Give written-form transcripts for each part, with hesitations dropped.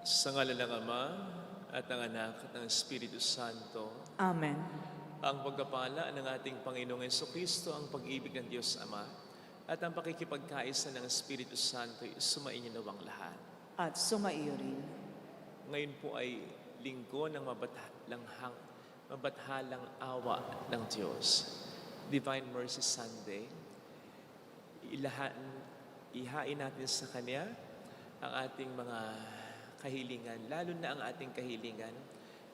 Sa ngala ng Ama, at ng Anak, at ng Espiritu Santo. Amen. Ang pagkapala ng ating Panginoong Jesucristo, ang pag-ibig ng Diyos Ama, at ang pakikipagkaisa ng Espiritu Santo ay sumainyo nawang lahat. At sumaiyo rin. Ngayon po ay linggo ng mabathalang awa ng Diyos. Divine Mercy Sunday. Ihain natin sa Kanya ang ating mga kahilingan, lalo na ang ating kahilingan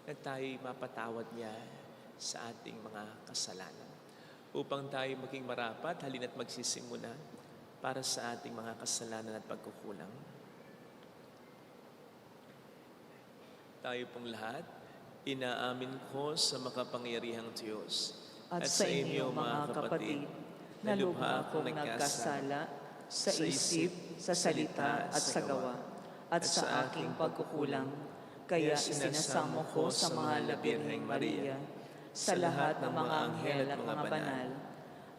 na tayo'y mapatawad niya sa ating mga kasalanan. Upang tayo maging marapat, halina't magsisimula para sa ating mga kasalanan at pagkukulang. Tayo pong lahat, inaamin ko sa makapangyarihang Diyos At sa inyo mga kapatid, na lubha akong nagkasala sa isip, sa salita at sa gawa, at sa aking pagkukulang. Kaya isinasamo ko sa mahal na Birheng Maria, sa lahat ng mga anghel at mga banal,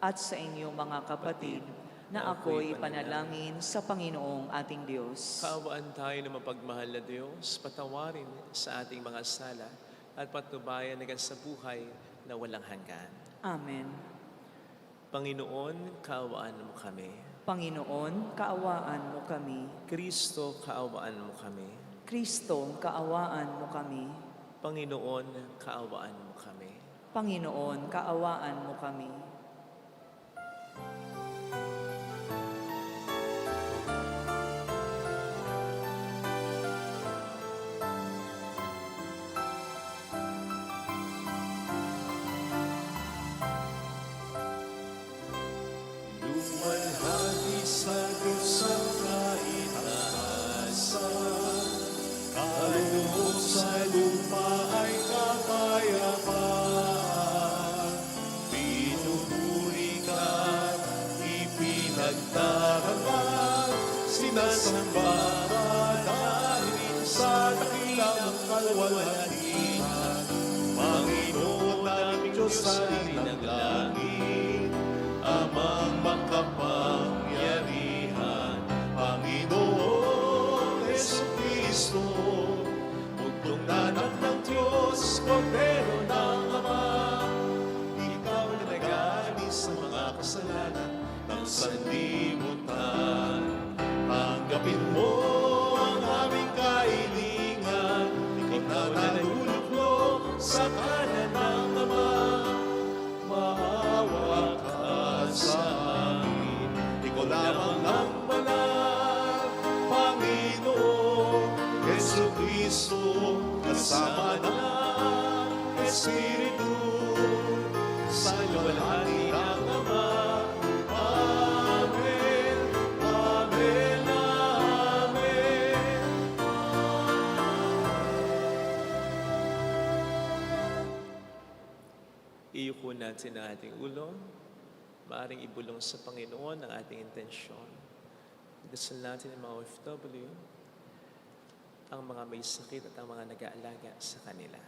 at sa inyo mga kapatid, na ako'y panalangin sa Panginoong ating Diyos. Kaawaan tayo ng mapagmahal na Diyos, patawarin sa ating mga sala, at patnubayan hanggang sa buhay na walang hanggan. Amen. Panginoon, kaawaan mo kami. Panginoon, kaawaan mo kami. Kristo, kaawaan mo kami. Kristo, kaawaan mo kami. Panginoon, kaawaan mo kami. Panginoon, kaawaan mo kami. Luwalhati sa Diyos ang kaitaasan, kaloob sa lupa ay kapayapaan. Pinupuri ka, ipinagdarangal, sinasamba dahil sa dakilang kalwalhatian. Panginoon naming Diyos sa ng langit, Amang makapangyarihan, Panginoon Jesucristo, bugtong nanak ng Diyos, Kordero ng Ama. Ikaw na nag-alis sa mga kasalanan ng sanlibutan. Tanggapin mo ang aming kahilingan, ikaw na naluluklok sa kanan ng Ama. Maawa ka sa amin, ikaw lamang ang banal, Panginoon Jesucristo, kasama ng Espiritu, sa luwalhati ng Ama. Amen, Amen, Amen. Iyuko natin ang ating ulo. Maaring ibulong sa Panginoon ang ating intensyon. Dasal natin ang mga OFW, ang mga may sakit at ang mga nag-aalaga sa kanila.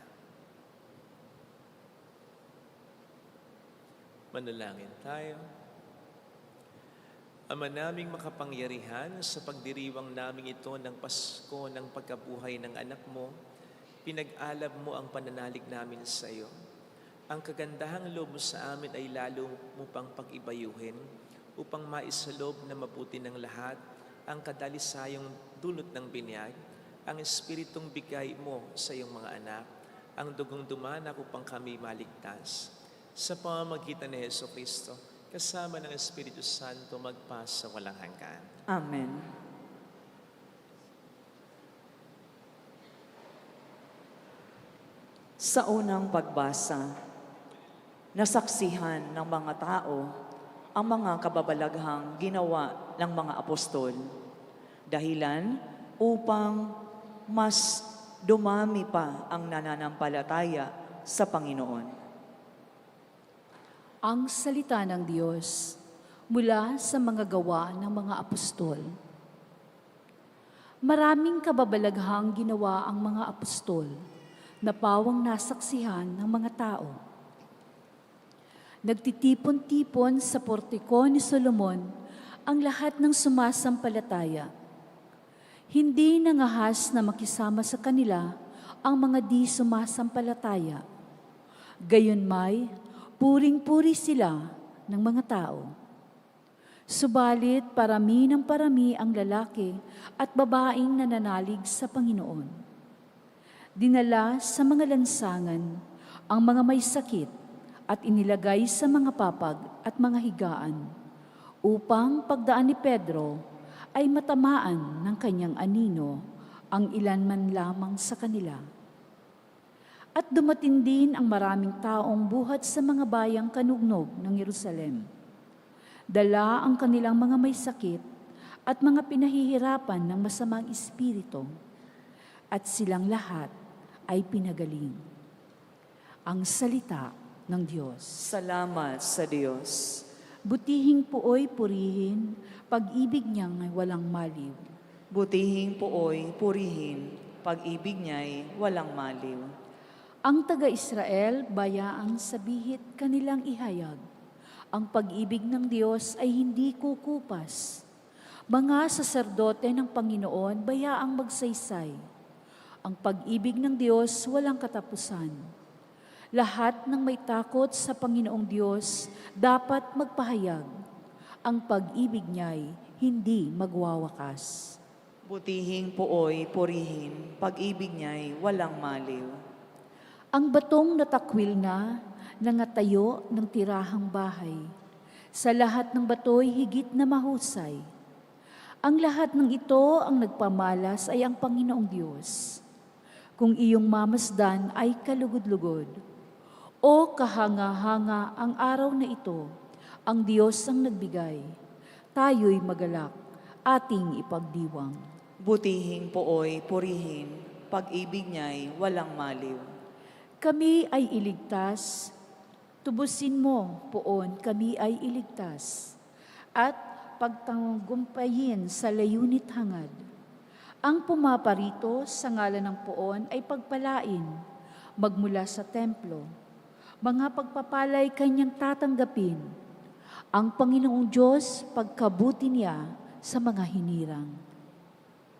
Manalangin tayo. Ama naming makapangyarihan, sa pagdiriwang namin ito ng Pasko ng pagkabuhay ng anak mo, pinag-alab mo ang pananalig namin sa iyo. Ang kagandahang loob mo sa amin ay lalo mo pang pag-ibayuhin upang maisalob na mabuti ng lahat ang kadalisayang dulot ng binyag, ang espiritong bigay mo sa iyong mga anak, ang dugong dumanak upang kami maligtas. Sa pamamagitan ni Jesucristo, kasama ng Espiritu Santo, magpasa walang hanggan. Amen. Sa unang pagbasa, nasaksihan ng mga tao ang mga kababalaghang ginawa ng mga apostol, dahilan upang mas dumami pa ang nananampalataya sa Panginoon. Ang salita ng Diyos mula sa mga gawa ng mga apostol. Maraming kababalaghang ginawa ang mga apostol na pawang nasaksihan ng mga tao. Nagtitipon-tipon sa portiko ni Solomon ang lahat ng sumasampalataya. Hindi nangahas na makisama sa kanila ang mga di sumasampalataya. Gayunmay, puring-puri sila ng mga tao. Subalit parami ng parami ang lalaki at babaeng nananalig sa Panginoon. Dinala sa mga lansangan ang mga may sakit at inilagay sa mga papag at mga higaan upang pagdaan ni Pedro ay matamaan ng kanyang anino ang ilan man lamang sa kanila. At dumating din ang maraming taong buhat sa mga bayang kanugnog ng Jerusalem. Dala ang kanilang mga may sakit at mga pinahihirapan ng masamang espiritu, at silang lahat ay pinagaling. Ang salita ng Diyos. Salamat sa Diyos. Butihing puoy purihin, pag-ibig niyang walang maliw. Butihing puoy, purihin, pag-ibig niya'y walang maliw. Ang taga-Israel, bayaang sabihit kanilang ihayag. Ang pag-ibig ng Diyos ay hindi kukupas. Mga saserdote ng Panginoon, bayaang magsaysay. Ang pag-ibig ng Diyos walang katapusan. Lahat ng may takot sa Panginoong Diyos dapat magpahayag. Ang pag-ibig niya'y hindi magwawakas. Butihing puoy, purihin, pag-ibig niya'y walang maliw. Ang batong natakwil na nangatayo ng tirahang bahay. Sa lahat ng bato'y higit na mahusay. Ang lahat ng ito ang nagpamalas ay ang Panginoong Diyos. Kung iyong mamasdan ay kalugod-lugod. O kahanga-hanga ang araw na ito, ang Diyos ang nagbigay. Tayo'y magalak, ating ipagdiwang. Butihing puoy, purihin, pag-ibig niya'y walang maliw. Kami ay iligtas, tubusin mo, poon, kami ay iligtas. At pagtanggumpayin sa layunit hangad. Ang pumaparito sa ngalan ng poon ay pagpalain, magmula sa templo. Mga pagpapalay kanyang tatanggapin. Ang Panginoong Diyos, pagkabuti niya sa mga hinirang.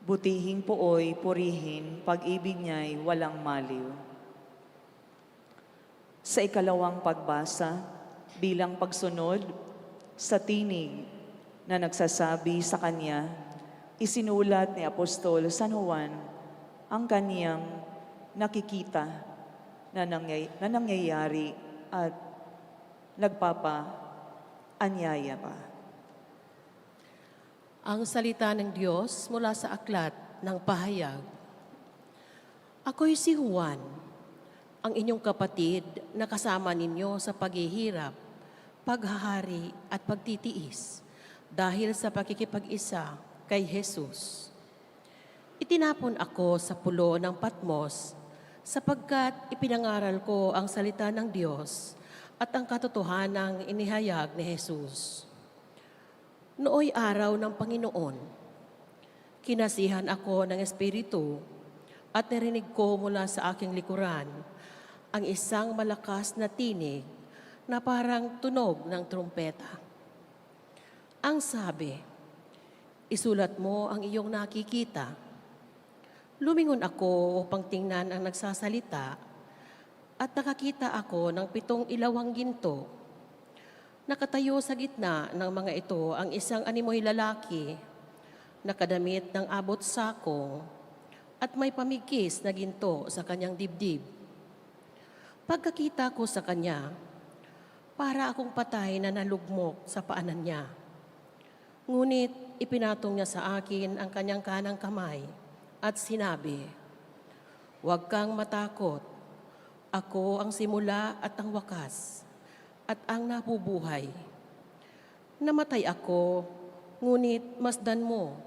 Butihing puoy, purihin, pag-ibig niya'y walang maliw. Sa ikalawang pagbasa, bilang pagsunod sa tinig na nagsasabi sa kanya, isinulat ni Apostol San Juan ang kaniyang nakikita na nangyayari at nagpapa-anyaya pa. Ang salita ng Diyos mula sa aklat ng pahayag. Ako'y si Juan, ang inyong kapatid na kasama ninyo sa paghihirap, paghahari at pagtitiis dahil sa pakikipag-isa kay Jesus. Itinapon ako sa pulo ng Patmos sapagkat ipinangaral ko ang salita ng Diyos at ang katotohanang inihayag ni Jesus. Nooy araw ng Panginoon, kinasihan ako ng Espiritu at narinig ko mula sa aking likuran ang isang malakas na tinig na parang tunog ng trumpeta. Ang sabi, isulat mo ang iyong nakikita. Lumingon ako upang tingnan ang nagsasalita at nakakita ako ng 7 ilawang ginto. Nakatayo sa gitna ng mga ito ang isang animoy lalaki, nakadamit ng abot sakong at may pamigkis na ginto sa kanyang dibdib. Pagkakita ko sa kanya, para akong patay na nalugmok sa paanan niya. Ngunit ipinatong niya sa akin ang kanyang kanang kamay at sinabi, "Huwag kang matakot. Ako ang simula at ang wakas at ang nabubuhay. Namatay ako, ngunit masdan mo.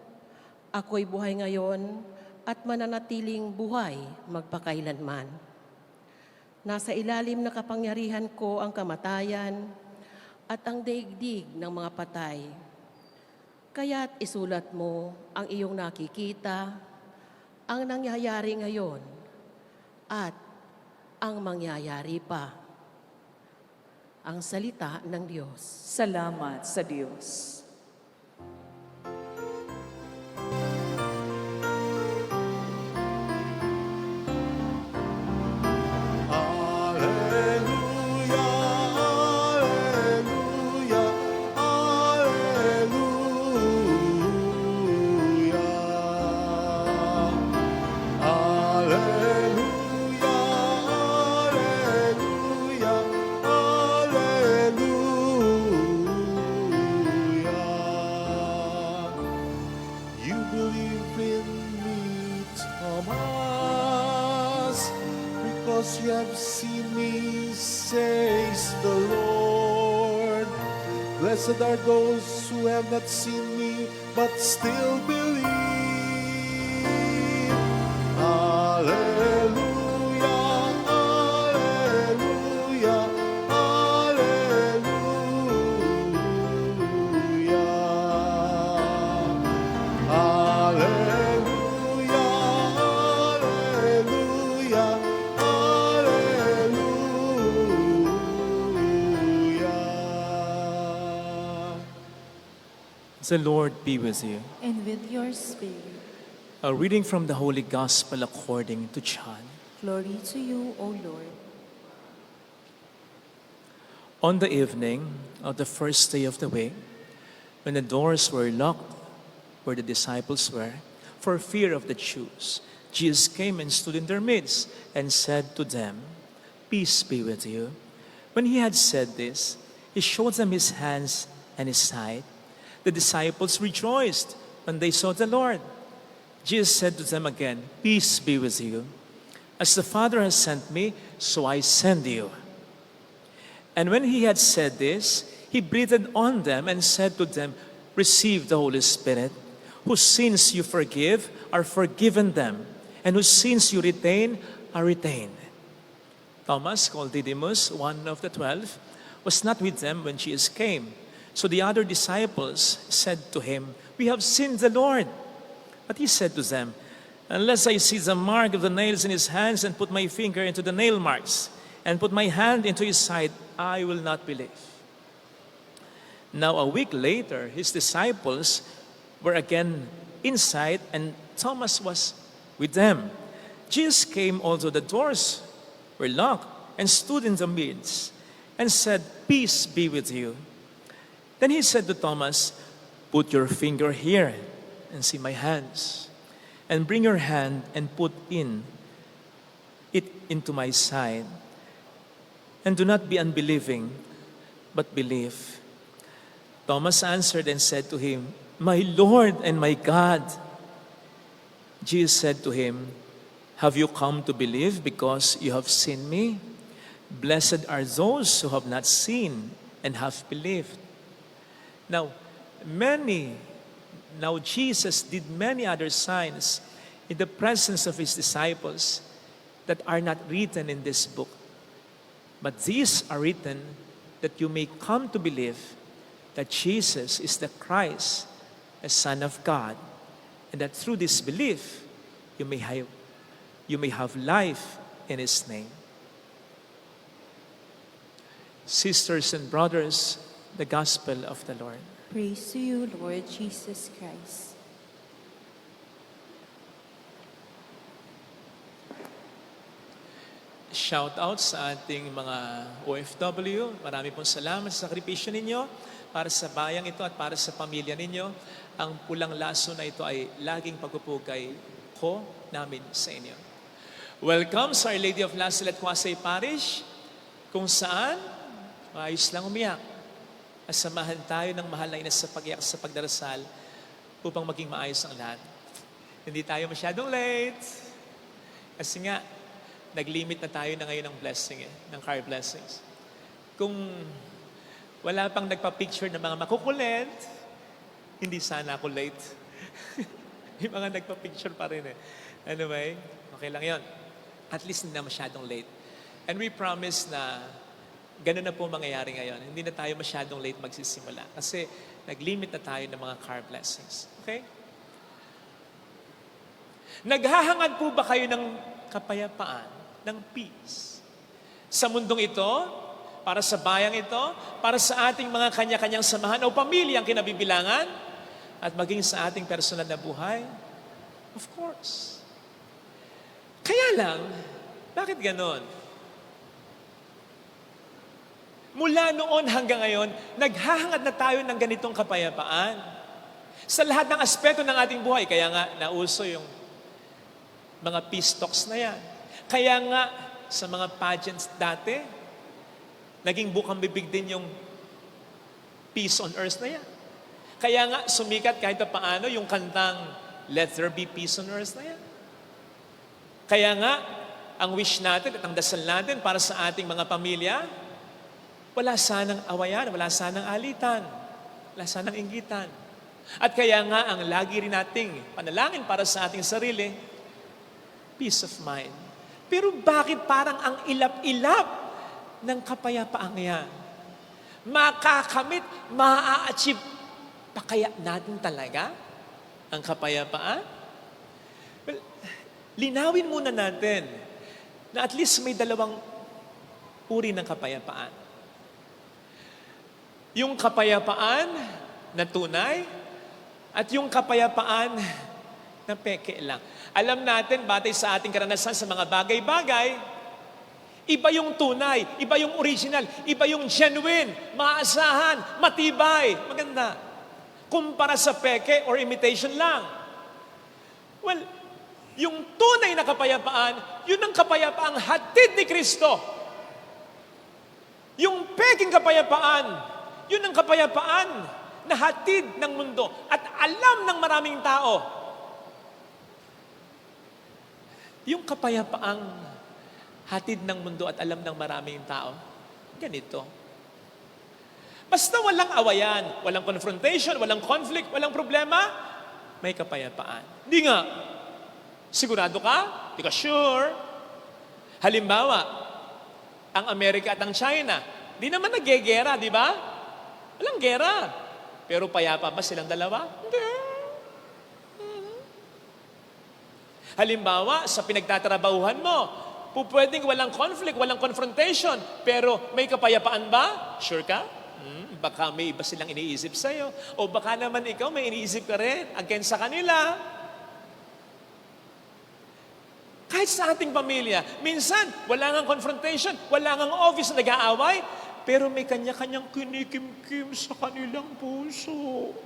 Ako'y buhay ngayon at mananatiling buhay magpakailanman. Nasa ilalim na kapangyarihan ko ang kamatayan at ang daigdig ng mga patay. Kaya't isulat mo ang iyong nakikita, ang nangyayari ngayon, at ang mangyayari pa." Ang salita ng Diyos. Salamat sa Diyos. in me, Thomas, because you have seen me, says the Lord. Blessed are those who have not seen me, but still believe. Hallelujah, hallelujah, hallelujah. Hallelujah, hallelujah, hallelujah. The Lord be with you. And with your spirit. A reading from the Holy Gospel according to John. Glory to you, O Lord. On the evening of the first day of the week, when the doors were locked where the disciples were, for fear of the Jews, Jesus came and stood in their midst and said to them, "Peace be with you." When he had said this, he showed them his hands and his side. The disciples rejoiced when they saw the Lord. Jesus said to them again, "Peace be with you. As the Father has sent me, so I send you." And when he had said this, he breathed on them and said to them, "Receive the Holy Spirit. Whose sins you forgive are forgiven them, and whose sins you retain are retained." Thomas, called Didymus, one of the 12, was not with them when Jesus came. So the other disciples said to him, "We have seen the Lord." But he said to them, "Unless I see the mark of the nails in his hands and put my finger into the nail marks and put my hand into his side, I will not believe." Now a week later, his disciples were again inside and Thomas was with them. Jesus came, although the doors were locked, and stood in the midst and said, "Peace be with you." Then he said to Thomas, "Put your finger here and see my hands, and bring your hand and put it into my side. And do not be unbelieving, but believe." Thomas answered and said to him, "My Lord and my God." Jesus said to him, "Have you come to believe because you have seen me? Blessed are those who have not seen and have believed." Now Jesus did many other signs in the presence of his disciples that are not written in this book. But these are written that you may come to believe that Jesus is the Christ, the Son of God, and that through this belief you may have life in his name. Sisters and brothers, the gospel of the Lord. Praise to you, Lord Jesus Christ. Shout out sa ating mga OFW. Marami pong salamat sa sakripisyo ninyo para sa bayang ito at para sa pamilya ninyo. Ang pulang laso na ito ay laging pagpupugay ko namin sa inyo. Welcome sa Our Lady of Last at Quasay Parish, kung saan ayos lang umiyak. Asamahan tayo ng mahal na ina sa pag-iyak sa pagdarasal upang maging maayos ang lahat. Hindi tayo masyadong late. Kasi nga, nag-limit na tayo na ngayon ng blessing, ng car blessings. Kung wala pang nagpa-picture ng mga makukulit, hindi sana ako late. Yung mga nagpa-picture pa rin Anyway, okay lang yon. At least hindi na masyadong late. And we promise na ganun na po mangyayari ngayon. Hindi na tayo masyadong late magsisimula. Kasi nag-limit na tayo ng mga car blessings. Okay? Naghahangad po ba kayo ng kapayapaan, ng peace? Sa mundong ito, para sa bayang ito, para sa ating mga kanya-kanyang samahan o pamilyang kinabibilangan, at maging sa ating personal na buhay? Of course. Kaya lang, bakit ganon? Mula noon hanggang ngayon, naghahangad na tayo ng ganitong kapayapaan. Sa lahat ng aspeto ng ating buhay, kaya nga nauso yung mga peace talks na yan. Kaya nga sa mga pageants dati, naging bukang bibig din yung peace on earth na yan. Kaya nga sumikat kahit paano yung kantang let there be peace on earth na yan. Kaya nga, ang wish natin at ang dasal natin para sa ating mga pamilya, wala sanang awayan, wala sanang alitan, wala sanang inggitan. At kaya nga, ang lagi rin nating panalangin para sa ating sarili, peace of mind. Pero bakit parang ang ilap-ilap ng kapayapaang yan? Makakamit, maa-achieve pa kaya natin talaga ang kapayapaan? Well, linawin muna natin na at least may dalawang uri ng kapayapaan. Yung kapayapaan na tunay at yung kapayapaan na peke lang. Alam natin, batay sa ating karanasan sa mga bagay-bagay, iba yung tunay, iba yung original, iba yung genuine, maasahan, matibay, maganda. Kumpara sa peke or imitation lang. Well, yung tunay na kapayapaan, yun ang kapayapaang hatid ni Kristo. Yung peking kapayapaan, yun ang kapayapaan na hatid ng mundo at alam ng maraming tao. Yung kapayapaang hatid ng mundo at alam ng maraming tao, ganito. Basta walang awayan, walang confrontation, walang conflict, walang problema, may kapayapaan. Hindi nga. Sigurado ka? Di ka sure? Halimbawa, ang Amerika at ang China, di naman nagegera, di ba? Walang gera. Pero payapa ba silang dalawa? Hindi. Halimbawa, sa pinagtatrabahuhan mo, pwedeng walang conflict, walang confrontation, pero may kapayapaan ba? Sure ka? Baka may iba silang iniisip sa'yo. O baka naman ikaw may iniisip ka rin against sa kanila. Kahit sa ating pamilya, minsan, wala ngang confrontation, wala ngang office na nag-aaway, pero may kanya-kanyang kinikim-kim sa kanilang puso.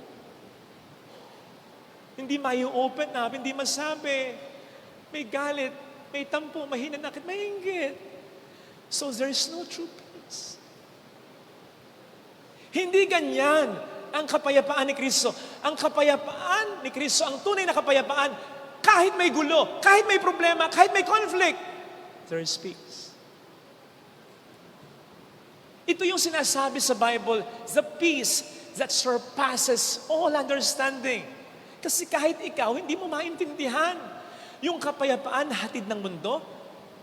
Hindi mai-open up, hindi masabi. May galit, may tampo, may hinanakit, may inggit. So there's no true peace. Hindi ganyan ang kapayapaan ni Kristo. Ang kapayapaan ni Kristo, ang tunay na kapayapaan, kahit may gulo, kahit may problema, kahit may conflict, there is peace. Ito yung sinasabi sa Bible, the peace that surpasses all understanding. Kasi kahit ikaw, hindi mo maintindihan. Yung kapayapaan hatid ng mundo,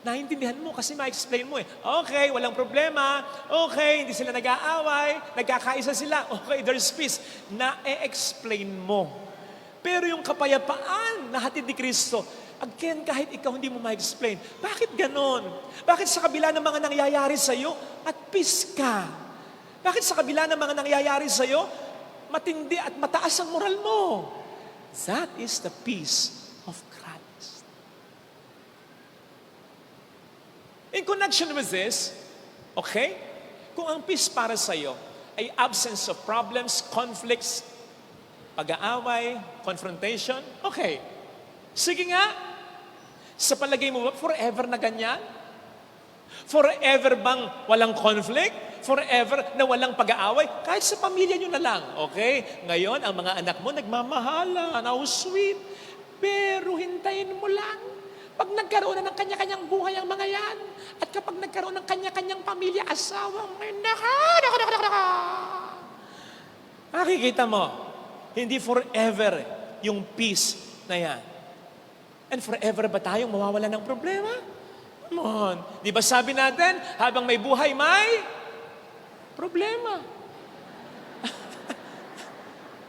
naiintindihan mo kasi ma-explain mo eh. Okay, walang problema. Okay, hindi sila nag-aaway. Nagkakaisa sila. Okay, there's peace. Na-explain mo. Pero yung kapayapaan na hatid ni Kristo, again, kahit ikaw hindi mo ma-explain. Bakit ganon? Bakit sa kabila ng mga nangyayari sa'yo, at peace ka? Bakit sa kabila ng mga nangyayari sa'yo, matindi at mataas ang moral mo? That is the peace of Christ. In connection with this, okay, kung ang peace para sa'yo ay absence of problems, conflicts, pag-aaway, confrontation, okay. Sige nga, sa palagay mo ba, forever na ganyan? Forever bang walang conflict? Forever na walang pag-aaway? Kahit sa pamilya nyo na lang, okay? Ngayon, ang mga anak mo nagmamahala, how sweet. Pero hintayin mo lang. Pag nagkaroon na ng kanya-kanyang buhay ang mga yan, at kapag nagkaroon ng kanya-kanyang pamilya, asawa, makikita mo, hindi forever yung peace na yan. And forever ba tayong mawawala ng problema? Come on. Di ba sabi natin, habang may buhay, may problema.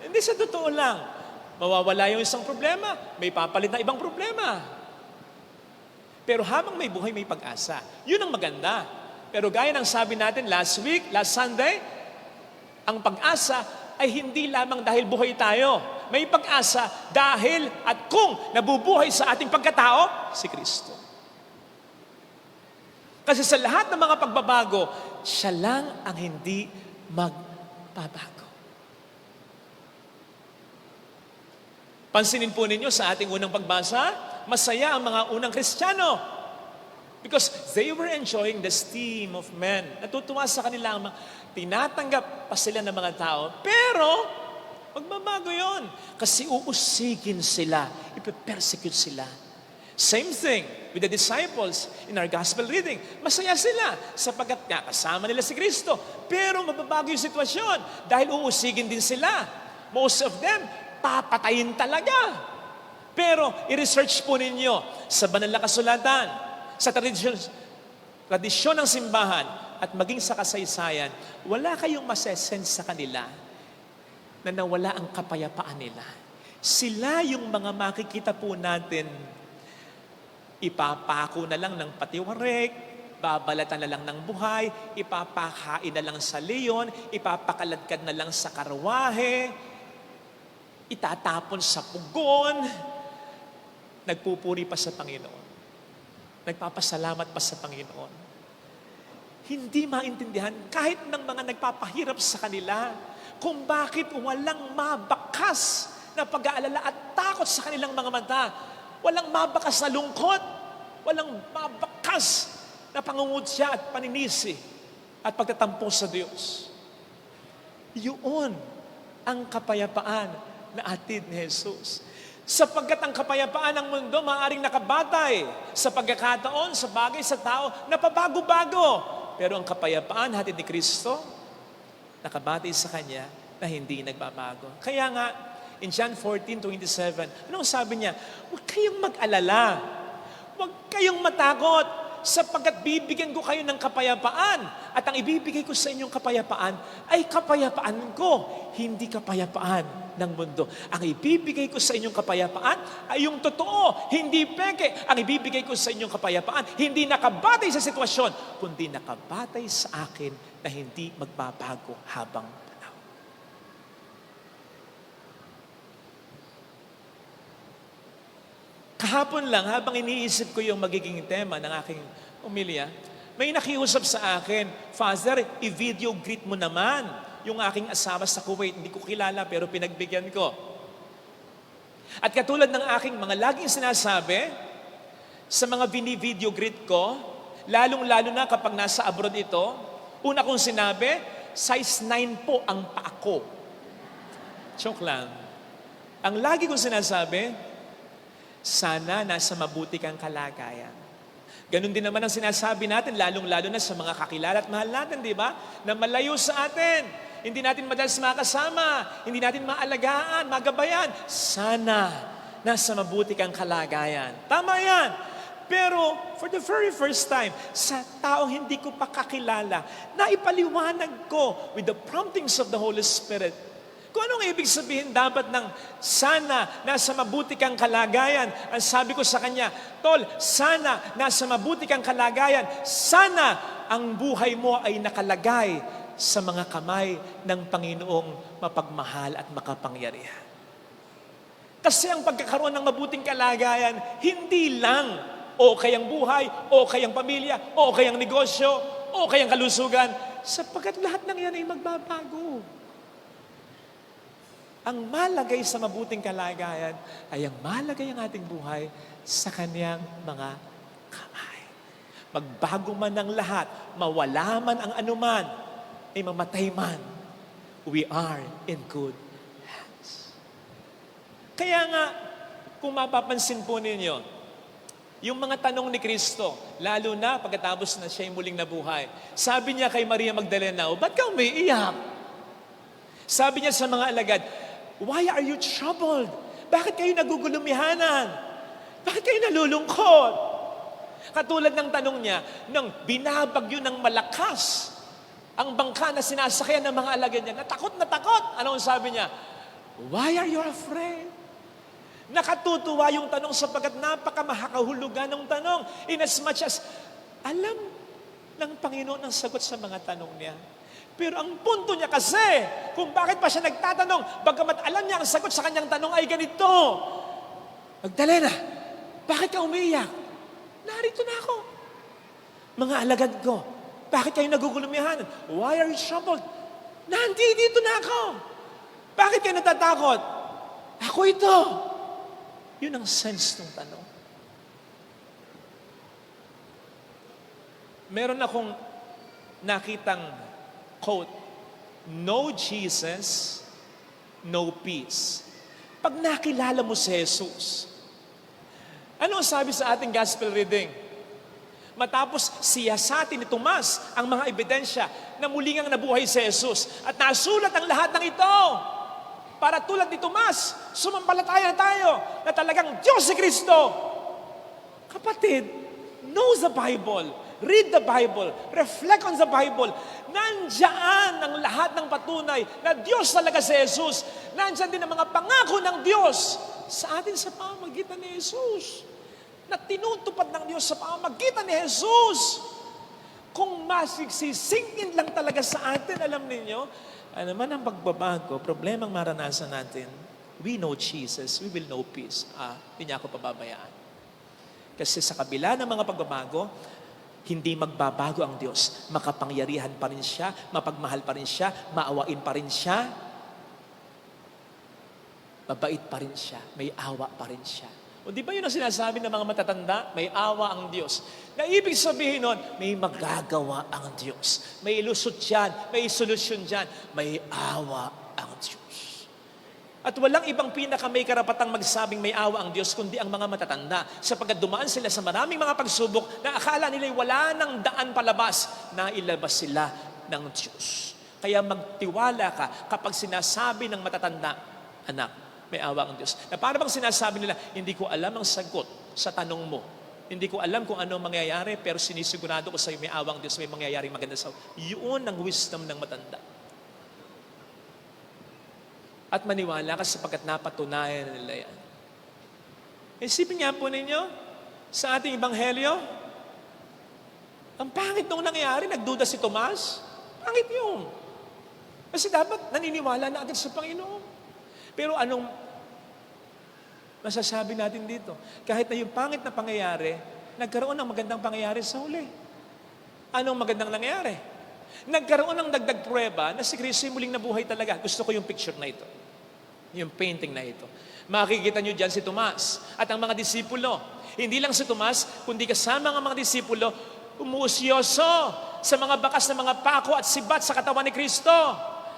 Hindi sa totoo lang. Mawawala yung isang problema, may papalit na ibang problema. Pero habang may buhay, may pag-asa. Yun ang maganda. Pero gaya ng sabi natin last week, last Sunday, ang pag-asa ay hindi lamang dahil buhay tayo. May pag-asa dahil at kung nabubuhay sa ating pagkatao, si Kristo. Kasi sa lahat ng mga pagbabago, siya lang ang hindi magbabago. Pansinin po ninyo sa ating unang pagbasa, masaya ang mga unang Kristiyano. Because they were enjoying the esteem of men. Natutuwa sa kanila, tinatanggap pa sila ng mga tao. Pero, Magbabago yon. Kasi uusigin sila, ipe-persecute sila. Same thing with the disciples in our gospel reading. Masaya sila sapagkat nga kasama nila si Kristo. Pero mababago yung sitwasyon dahil uusigin din sila. Most of them, papatayin talaga. Pero i-research po ninyo sa banal na kasulatan, sa tradisyon ng simbahan, at maging sa kasaysayan, wala kayong masesense sa kanila na nawala ang kapayapaan nila. Sila yung mga makikita po natin, ipapako na lang ng patiwarek, babalatan na lang ng buhay, ipapakain na lang sa leon, ipapakaladkad na lang sa karwahe, itatapon sa pugon, nagpupuri pa sa Panginoon. Nagpapasalamat pa sa Panginoon. Hindi maintindihan kahit ng mga nagpapahirap sa kanila kung bakit walang mabakas na pag-aalala at takot sa kanilang mga mata. Walang mabakas na lungkot. Walang mabakas na pangungutya at paninisi at pagtatampo sa Diyos. Yun ang kapayapaan na atid ni Jesus. Sapagkat ang kapayapaan ng mundo maaaring nakabatay sa pagkakataon, sa bagay, sa tao, na pabago-bago. Pero ang kapayapaan hatid ni Kristo, nakabatay sa Kanya na hindi nagbabago. Kaya nga, in John 14:27, anong sabi niya? Huwag kayong mag-alala. Huwag kayong matakot sapagkat bibigyan ko kayo ng kapayapaan. At ang ibibigay ko sa inyong kapayapaan ay kapayapaan ko, hindi kapayapaan ng mundo. Ang ibibigay ko sa inyong kapayapaan ay yung totoo, hindi peke. Ang ibibigay ko sa inyong kapayapaan, hindi nakabatay sa sitwasyon, kundi nakabatay sa akin na hindi magbabago habang panahon. Kahapon lang, habang iniisip ko yung magiging tema ng aking umilya, may nakiusap sa akin, Father, i-video greet mo naman yung aking asawa sa Kuwait. Hindi ko kilala pero pinagbigyan ko. At katulad ng aking mga laging sinasabi, sa mga video greet ko, lalong-lalo na kapag nasa abroad ito, una kong sinabi, size 9 po ang paa ko. Joke lang. Ang lagi kong sinasabi, sana nasa mabuti kang kalagayan. Ganon din naman ang sinasabi natin, lalong-lalo na sa mga kakilala at mahal natin, di ba? Na malayo sa atin. Hindi natin madalas makasama. Hindi natin maalagaan, magabayan. Sana nasa mabuti kang kalagayan. Tama yan. Pero for the very first time, sa taong hindi ko pa kakilala, naipaliwanag ko with the promptings of the Holy Spirit kung anong ibig sabihin dapat ng sana nasa mabuti kang kalagayan. Ang sabi ko sa kanya, Tol, sana nasa mabuti kang kalagayan. Sana ang buhay mo ay nakalagay sa mga kamay ng Panginoong mapagmahal at makapangyarihan. Kasi ang pagkakaroon ng mabuting kalagayan, hindi lang okay ang buhay, okay ang pamilya, okay ang negosyo, okay ang kalusugan, sapagkat lahat ng yan ay magbabago. Ang malagay sa mabuting kalagayan ay ang malagay ang ating buhay sa Kanyang mga kamay. Magbago man ang lahat, mawala man ang anuman, ay mamatay man, we are in good hands. Kaya nga, kung mapapansin po ninyo, yung mga tanong ni Kristo, lalo na pagkatapos na siya muling nabuhay, sabi niya kay Maria Magdalena, ba't ka umiiyak? Sabi niya sa mga alagad, why are you troubled? Bakit kayo nagugulumihanan? Bakit kayo nalulungkot? Katulad ng tanong niya, nang binabagyo ng malakas ang bangka na sinasakyan ng mga alagad niya, natakot na takot. Anong sabi niya? Why are you afraid? Nakatutuwa yung tanong sapagkat napakamahakahulugan ng tanong. In as much as alam ng Panginoon ang sagot sa mga tanong niya. Pero ang punto niya kasi, kung bakit pa siya nagtatanong, bagamat alam niya ang sagot sa kanyang tanong ay ganito. Magdalena, bakit ka umiiyak? Narito na ako. Mga alagad ko, bakit kayo nagugulumihan? Why are you troubled? Nandito na ako. Bakit kayo natatakot? Ako ito. Yun ang sense ng tanong. Meron akong nakitang quote, know Jesus no peace. Pag nakilala mo si Jesus, ano ang sabi sa ating gospel reading? Matapos siyasatin ni Tomas ang mga ebidensya na muling ang nabuhay si Jesus at nasulat ang lahat ng ito para tulad ni Tomas, sumampalataya tayo na talagang Diyos si Kristo. Kapatid, know the Bible, read the Bible, reflect on the Bible. Nandiyan ang lahat ng patunay na Diyos talaga si Jesus. Nandiyan din ang mga pangako ng Diyos sa atin sa pamamagitan ni Jesus. Na tinutupad ng Diyos sa pamamagitan ni Jesus. Kung masigsisingin lang talaga sa atin, alam ninyo, ano man ang pagbabago, problemang maranasan natin, we know Jesus, we will know peace. Hindi niya ako pababayaan. Kasi sa kabila ng mga pagbabago, hindi magbabago ang Diyos. Makapangyarihan pa rin siya, mapagmahal pa rin siya, maawain pa rin siya, mabait pa rin siya, may awa pa rin siya. O di ba yun ang sinasabi ng mga matatanda? May awa ang Diyos. Na ibig sabihin nun, may magagawa ang Diyos. May ilusot dyan, may solusyon dyan, may awa ang Diyos. At walang ibang may karapatang magsabing may awa ang Diyos kundi ang mga matatanda. Sapagkat dumaan sila sa maraming mga pagsubok na akala nila'y wala ng daan palabas na ilabas sila ng Diyos. Kaya magtiwala ka kapag sinasabi ng matatanda, anak, may awa ang Diyos. Na para bang sinasabi nila, hindi ko alam ang sagot sa tanong mo. Hindi ko alam kung ano mangyayari, pero sinisigurado ko sa iyo may awa ang Diyos, may mangyayaring maganda sa iyo. Yun ang wisdom ng matanda. At maniwala ka sapagkat napatunayan nila yan. Isipin nga po ninyo, sa ating ebanghelyo, ang pangit nung nangyari, nagduda si Tomas. Pangit yun. Kasi dapat naniniwala na agad sa Panginoon. Pero anong masasabi natin dito? Kahit na yung pangit na pangyayari, nagkaroon ng magandang pangyayari sa huli. Anong magandang nangyayari? Nagkaroon ng dagdag pruweba na si Kristo muling nabuhay talaga. Gusto ko yung picture na ito. Yung painting na ito. Makikita nyo dyan si Tomas at ang mga disipulo. Hindi lang si Tomas, kundi kasama ang mga disipulo, umuusyoso sa mga bakas na mga pako at sibat sa katawan ni Kristo.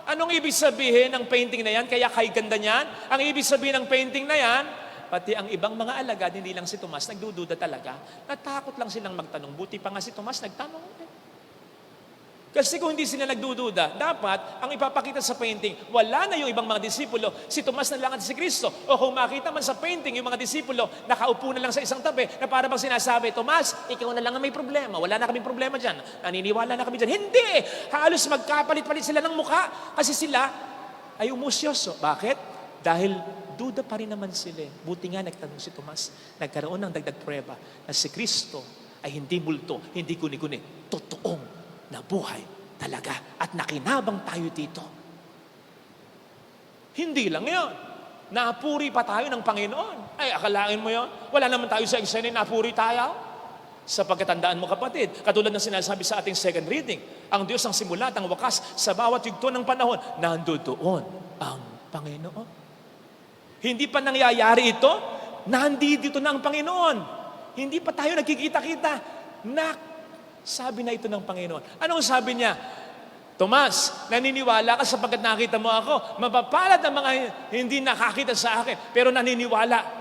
Anong ibig sabihin ng painting na yan? Kaya kay ganda niyan? Ang ibig sabihin ng painting na yan, pati ang ibang mga alagad, hindi lang si Tomas, nagdududa talaga. Natakot lang silang magtanong. Buti pa nga si Tomas, nagtanong. Kasi kung hindi sila nagdududa, dapat ang ipapakita sa painting, wala na yung ibang mga disipulo, si Tomas na lang at si Kristo. O kung makita man sa painting, yung mga disipulo, nakaupo na lang sa isang tabi, na para bang sinasabi, Tomas, ikaw na lang ang may problema. Wala na kaming problema dyan. Naniniwala na kami dyan. Hindi! Halos magkapalit-palit sila ng mukha kasi sila ay umusyoso. Bakit? Dahil duda pa rin naman sila. Buti nga nagtanong si Tomas, nagkaroon ng dagdag pruweba na si Kristo ay hindi multo, hindi guni-guni, totoong nabuhay talaga at nakinabang tayo dito. Hindi lang yun. Napuri pa tayo ng Panginoon. Ay, akalain mo yun? Wala naman tayo sa eksena, napuri tayo. Sa pagkatandaan mo kapatid, katulad ng sinasabi sa ating second reading, ang Diyos ang simula at ang wakas sa bawat yugto ng panahon, nandoon ang Panginoon. Hindi pa nangyayari ito, nandito na ang Panginoon. Hindi pa tayo nagkikita-kita. Sabi na ito ng Panginoon. Anong sabi niya? Tomas, naniniwala ka sapagkat nakita mo ako. Mapapalad ang mga hindi nakakita sa akin, pero naniniwala.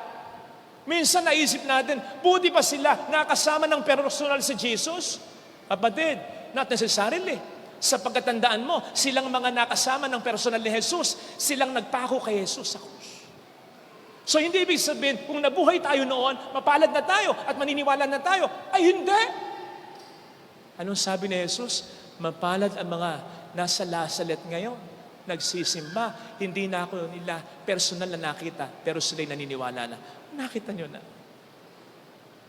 Minsan naisip natin, buti pa sila nakasama ng personal si Jesus? Kapatid, not necessarily. Sa pagkatandaan mo, silang mga nakasama ng personal ni Jesus, silang nagpako kay Jesus sa krus. So hindi ibig sabihin, kung nabuhay tayo noon, mapalad na tayo at maniniwala na tayo. Ay hindi! Anong sabi ni Jesus? Mapalad ang mga nasa Lazaret ngayon. Nagsisimba. Hindi na ako nila personal na nakita, pero sila'y naniniwala na. Nakita nyo na.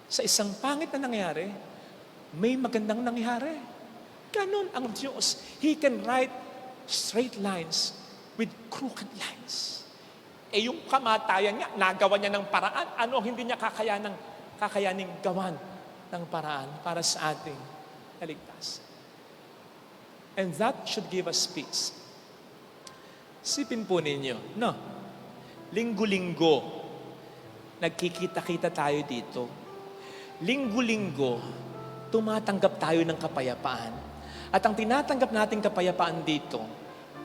Sa isang pangit na nangyari, may magandang nangyari. Ganon ang Diyos. He can write straight lines with crooked lines. Eh yung kamatayan niya, nagawa niya ng paraan. Ano ang hindi niya kakayaning gawan ng paraan para sa ating naligtas. And that should give us peace. Sipin po ninyo, no? Linggo-linggo, nagkikita-kita tayo dito. Linggo-linggo, tumatanggap tayo ng kapayapaan. At ang tinatanggap nating kapayapaan dito,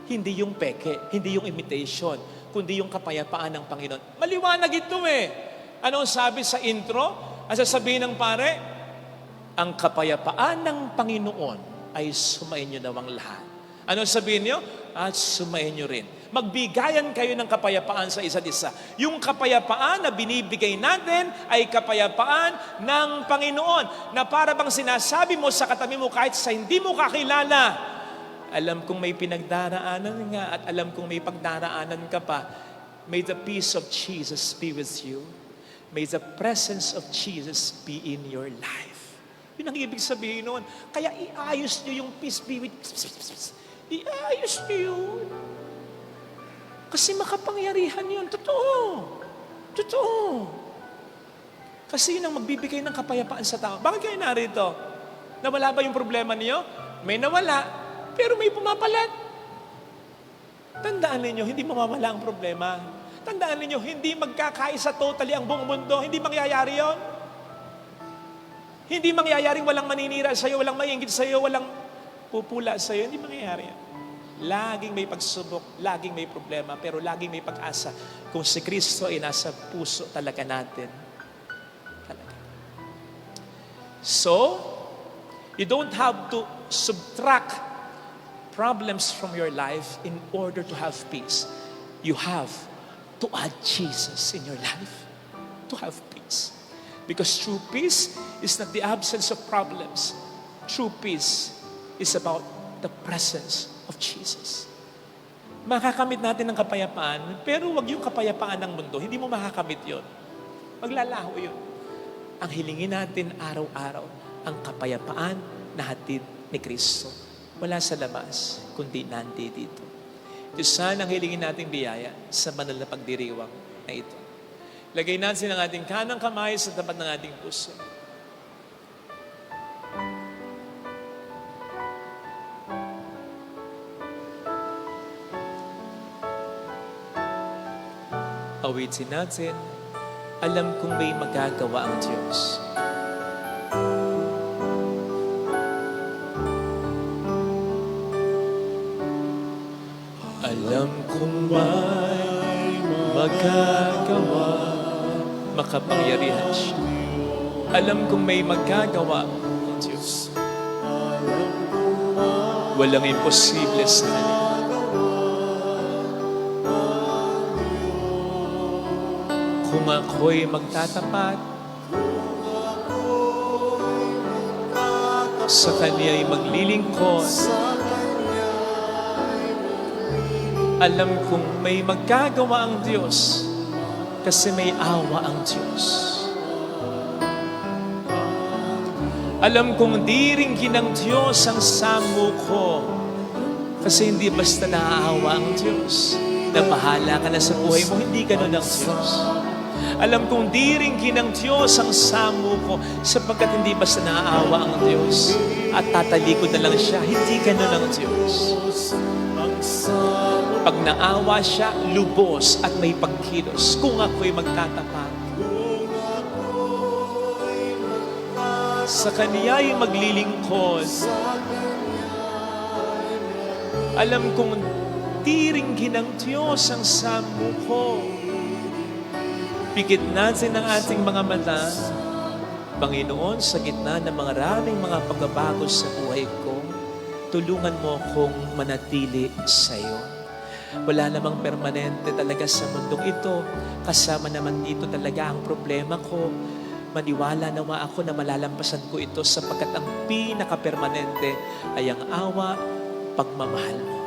Hindi yung peke, hindi yung imitation, kundi yung kapayapaan ng Panginoon. Maliwanag ito eh. Ano ang sabi sa intro? Ang sasabihin ng pare, ang kapayapaan ng Panginoon ay sumain nyo daw ang lahat. Ano sabihin nyo? At sumain nyo rin. Magbigayan kayo ng kapayapaan sa isa't isa. Yung kapayapaan na binibigay natin ay kapayapaan ng Panginoon na para bang sinasabi mo sa katabi mo kahit sa hindi mo kakilala, alam kong may pinagdaraanan nga at alam kong may pagdaraanan ka pa, may the peace of Jesus be with you. May the presence of Jesus be in your life. Yun ang ibig sabihin noon. Kaya iayos nyo yung peace be with... Iayos nyo yun. Kasi makapangyarihan yun. Totoo. Totoo. Kasi yun ang magbibigay ng kapayapaan sa tao. Bakit kayo narito? Nawala ba yung problema niyo? May nawala, pero may pumapalit. Tandaan ninyo, hindi mawawala ang problema. Tandaan ninyo, hindi magkakaisa totally ang buong mundo. Hindi mangyayari yon. Hindi mangyayaring walang maninira sa'yo, walang maiinggit sa'yo, walang pupula sa'yo. Hindi mangyayari yan. Laging may pagsubok, laging may problema, pero laging may pag-asa kung si Kristo ay nasa puso talaga natin. Talaga. So, you don't have to subtract problems from your life in order to have peace. You have to add Jesus in your life to have peace. Because true peace is not the absence of problems. True peace is about the presence of Jesus. Makakamit natin ng kapayapaan, pero wag yung kapayapaan ng mundo. Hindi mo makakamit yon. Maglalaho yun. Ang hilingin natin araw-araw, ang kapayapaan na hatid ni Kristo. Wala sa labas, kundi nandi dito. Ito sana ang hilingin nating biyaya sa banal na pagdiriwang na ito. Lagay natin ang ating kanang kamay sa tapat ng ating puso. Awitin natin, alam kong may magagawa ang Diyos. Alam kong may magagawa, makapangyarihan siya. Alam kong may magagawa ang Diyos. Walang imposible sa Kanya. Kung ako'y magtatapat, sa Kanya'y maglilingkod, alam kong may magagawa ang Diyos kasi may awa ang Diyos. Alam kong di rin ng Diyos ang samo ko kasi hindi basta naaawa ang Diyos. Na bahala ka na sa buhay mo, hindi ganun ang Diyos. Alam kong di rin ng Diyos ang samo ko sapagkat hindi basta naaawa ang Diyos at tatalikod na lang siya. Hindi ganun ang Diyos. Pag naawa siya, lubos at may pagkilos kung ako'y magtatapat. Sa Kaniya'y maglilingkod. Alam kong di rin ng Diyos ang samo ko. Pikit natin ang ating mga mata. Panginoon, sa gitna ng mga maraming mga pagbabago sa buhay ko, tulungan mo akong manatili sa iyo. Wala namang permanente talaga sa mundong ito. Kasama naman dito talaga ang problema ko. Maniwala nawa ako na malalampasan ko ito sapagkat ang pinaka-permanente ay ang awa, pagmamahal mo.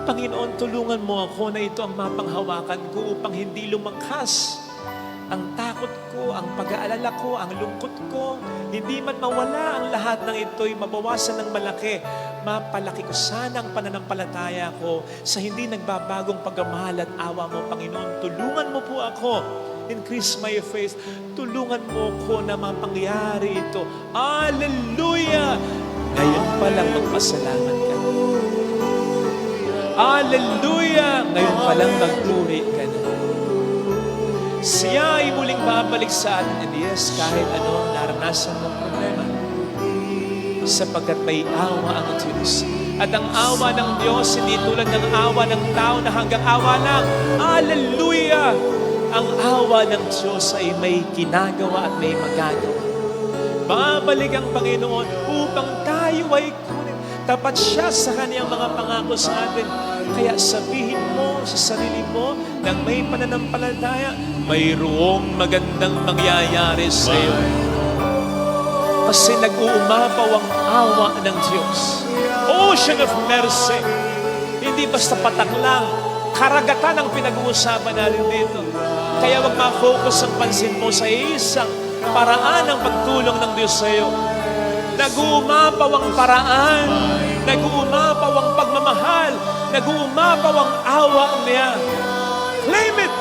Panginoon, tulungan mo ako na ito ang mapanghawakan ko upang hindi lumangkas ang takot ko, ang pag-aalala ko, ang lungkot ko. Hindi man mawala ang lahat ng ito'y mabawasan ng malaki. Mapalaki ko sana ang pananampalataya ko sa hindi nagbabagong pagmamahal at awa mo, Panginoon. Tulungan mo po ako. Increase my faith. Tulungan mo ko na mapangyari ito. Hallelujah! Ngayon pa lang magpasalamat ka. Hallelujah! Ngayon pa lang magpuri ka na. Siya ay muling babalik sa atin. And yes, kahit ano ang naranasan mong problema. Sapagkat may awa ang Diyos. At ang awa ng Diyos, hindi tulad ng awa ng tao na hanggang awa lang. Hallelujah! Ang awa ng Diyos ay may ginagawa at may magagawa. Babalik ang Panginoon upang tayo ay kunin. Tapat siya sa kaniyang mga pangako sa atin. Kaya sabihin mo sa sarili mo nang may pananampalataya, mayroong magandang mangyayari sa iyo. Kasi nag-uumapaw ang awa ng Diyos. Ocean of mercy. Hindi basta patak lang. Karagatan ang pinag-uusapan natin dito. Kaya wag ma-focus ang pansin mo sa isang paraan ng pagtulong ng Diyos sa iyo. Nag-uumapaw ang paraan. Nag-uumapaw ang pagmamahal. Nag-uumapaw ang awa niya. Claim it!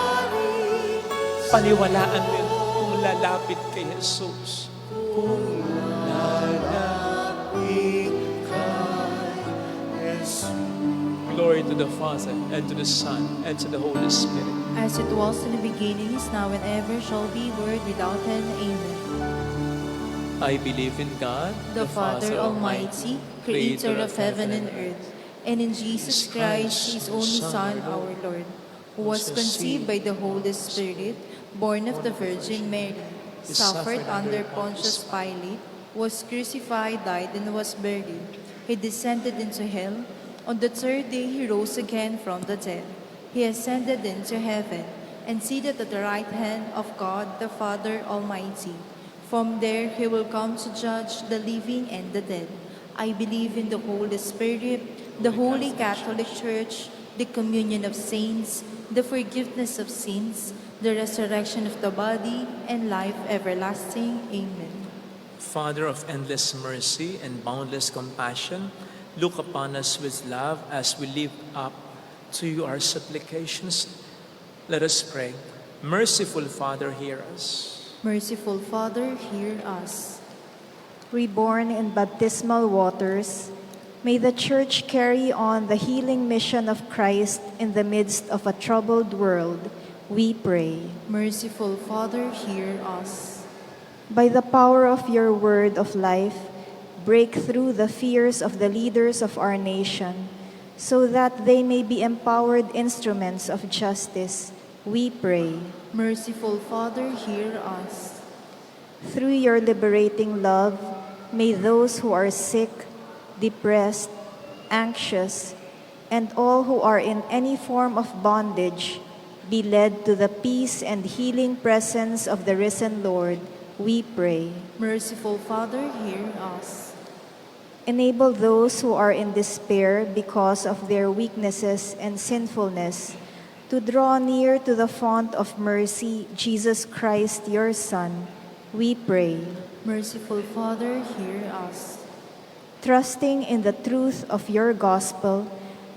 Paniwalaan mo yun kung lalapit kay Jesus. Kung glory to the Father, and to the Son, and to the Holy Spirit. As it was in the beginning, is now, and ever shall be, world without end. Amen. I believe in God, The Father Almighty, creator of heaven and earth, and in Jesus Christ, his only Son, our Lord, who was conceived by the Holy Spirit, born of the Virgin Mary, suffered under Pontius Pilate, was crucified, died, and was buried. He descended into hell. On the third day he rose again from the dead. He ascended into heaven and seated at the right hand of God the Father Almighty. From there he will come to judge the living and the dead. I believe in the Holy Spirit, the Holy Catholic Church, the communion of saints, the forgiveness of sins, the resurrection of the body, and life everlasting. Amen. Father of endless mercy and boundless compassion, look upon us with love as we lift up to you our supplications. Let us pray. Merciful Father, hear us. Merciful Father, hear us. Reborn in baptismal waters, may the Church carry on the healing mission of Christ in the midst of a troubled world, we pray. Merciful Father, hear us. By the power of your word of life, break through the fears of the leaders of our nation, so that they may be empowered instruments of justice, we pray. Merciful Father, hear us. Through your liberating love, may those who are sick, depressed, anxious, and all who are in any form of bondage be led to the peace and healing presence of the risen Lord, we pray. Merciful Father, hear us. Enable those who are in despair because of their weaknesses and sinfulness to draw near to the font of mercy, Jesus Christ, your Son, we pray. Merciful Father, hear us. Trusting in the truth of your gospel,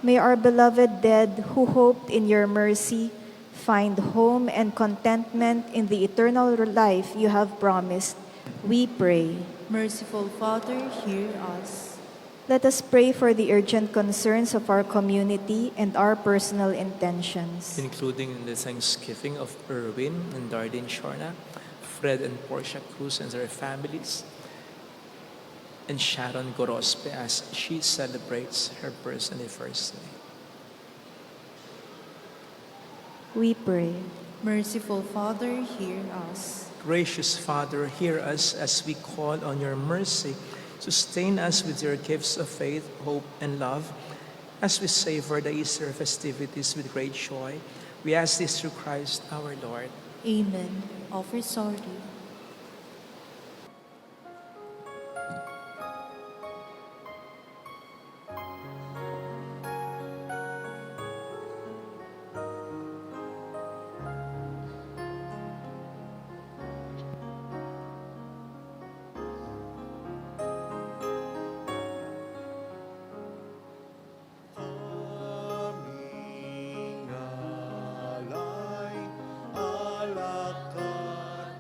may our beloved dead who hoped in your mercy find home and contentment in the eternal life you have promised, we pray. Merciful Father, hear us. Let us pray for the urgent concerns of our community and our personal intentions. Including in the thanksgiving of Erwin and Darlene Shorna, Fred and Portia Cruz and their families, and Sharon Gorospe as she celebrates her birth anniversary. We pray. Merciful Father, hear us. Gracious Father, hear us as we call on your mercy. Sustain us with your gifts of faith, hope, and love as we savor the Easter festivities with great joy. We ask this through Christ our Lord. Amen. Offer sorry. Aming alay, alak at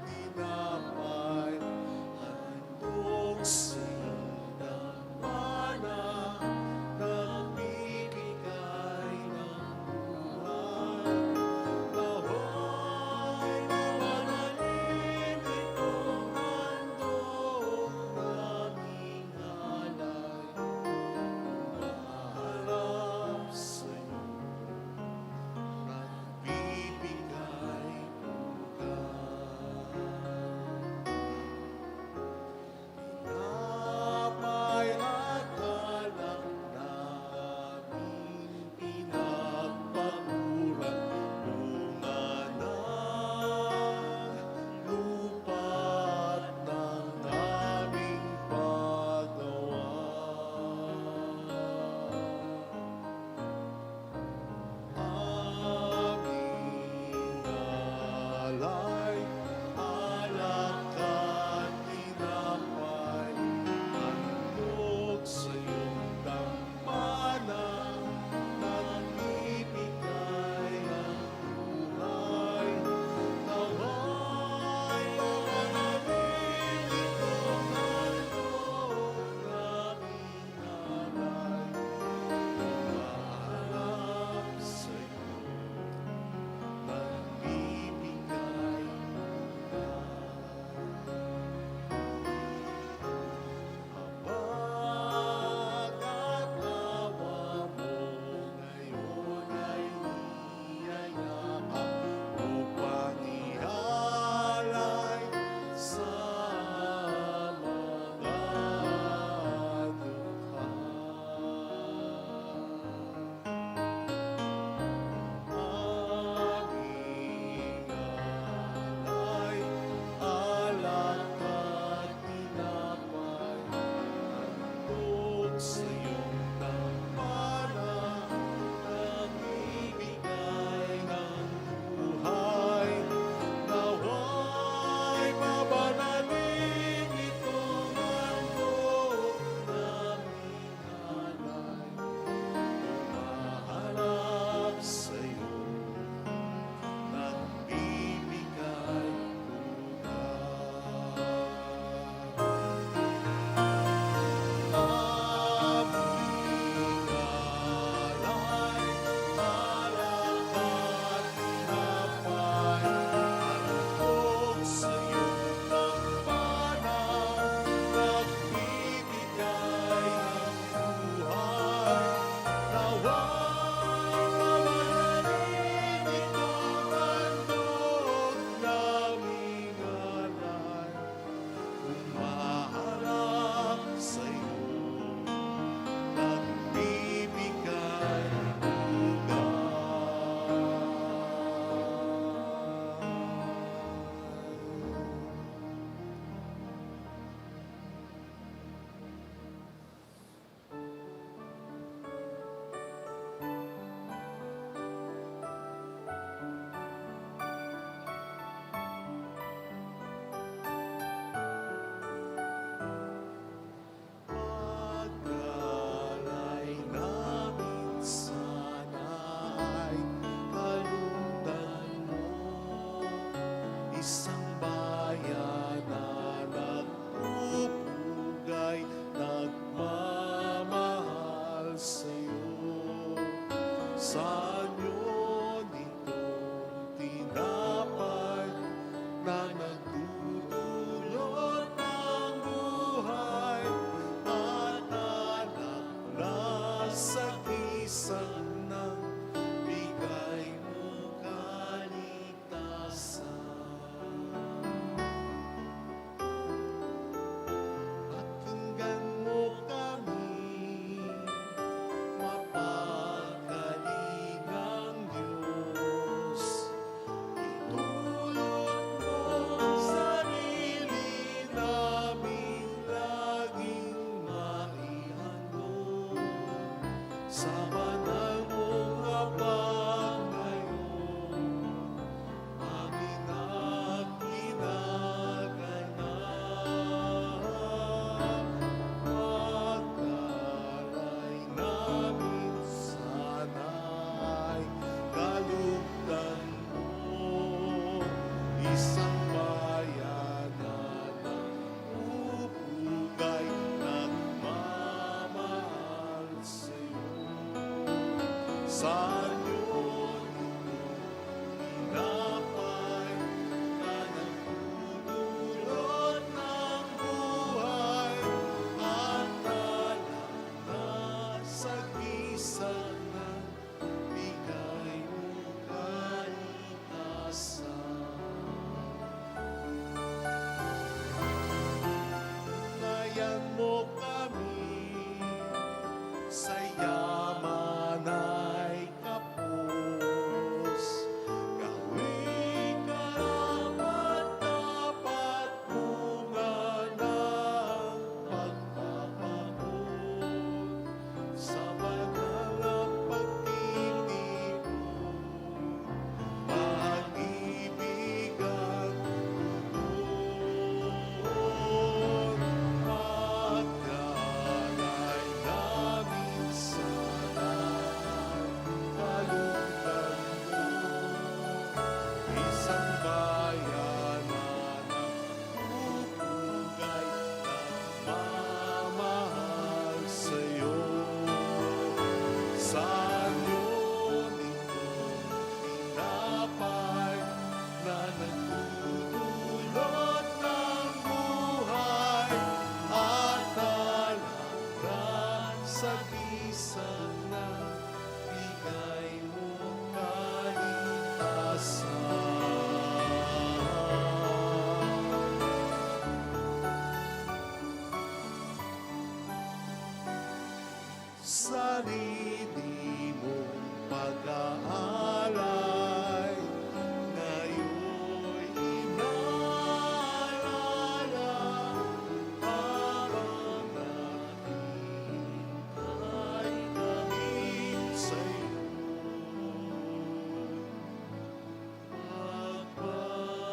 Bigyan mo kami sa yaman ay kapos. Gawing karapat-dapat bunga ng pagpapagod sa banal na pagtitipon, pag-ibig at tugon. Pagkalay namin sana kalugdan mo, isang bayan na nagpupugay nagmamahal sa'yo. Sa anyo nitong tinapay na nagdudulot ng buhay at kalagran sa bisan na bigay mo kaligtasan. Sarili mong pag-aalay ngayon'y inaalala habang naghihintay kami sa'yo. Pagbabalik.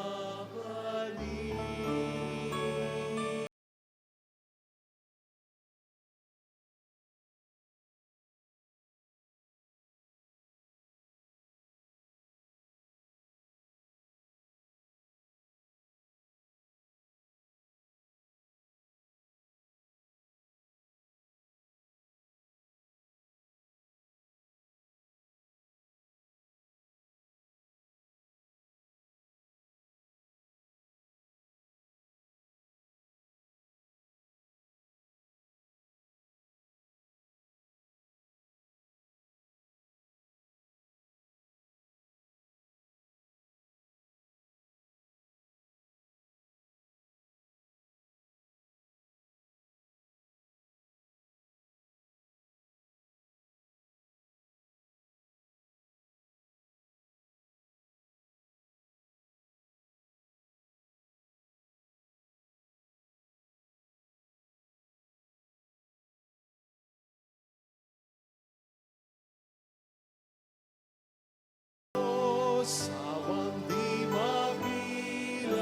Sawang di mabilang,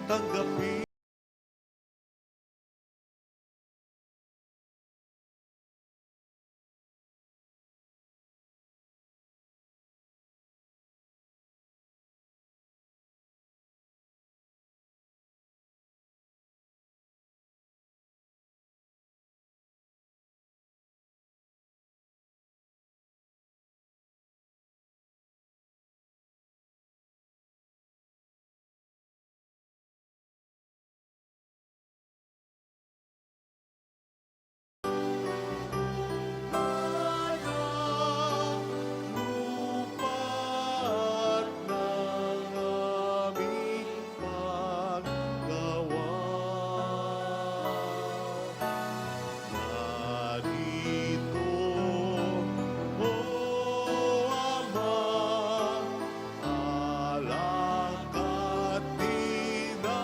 tanggapin lupa't ng aming paggawa. Narito, O Ama, alak at tinapay,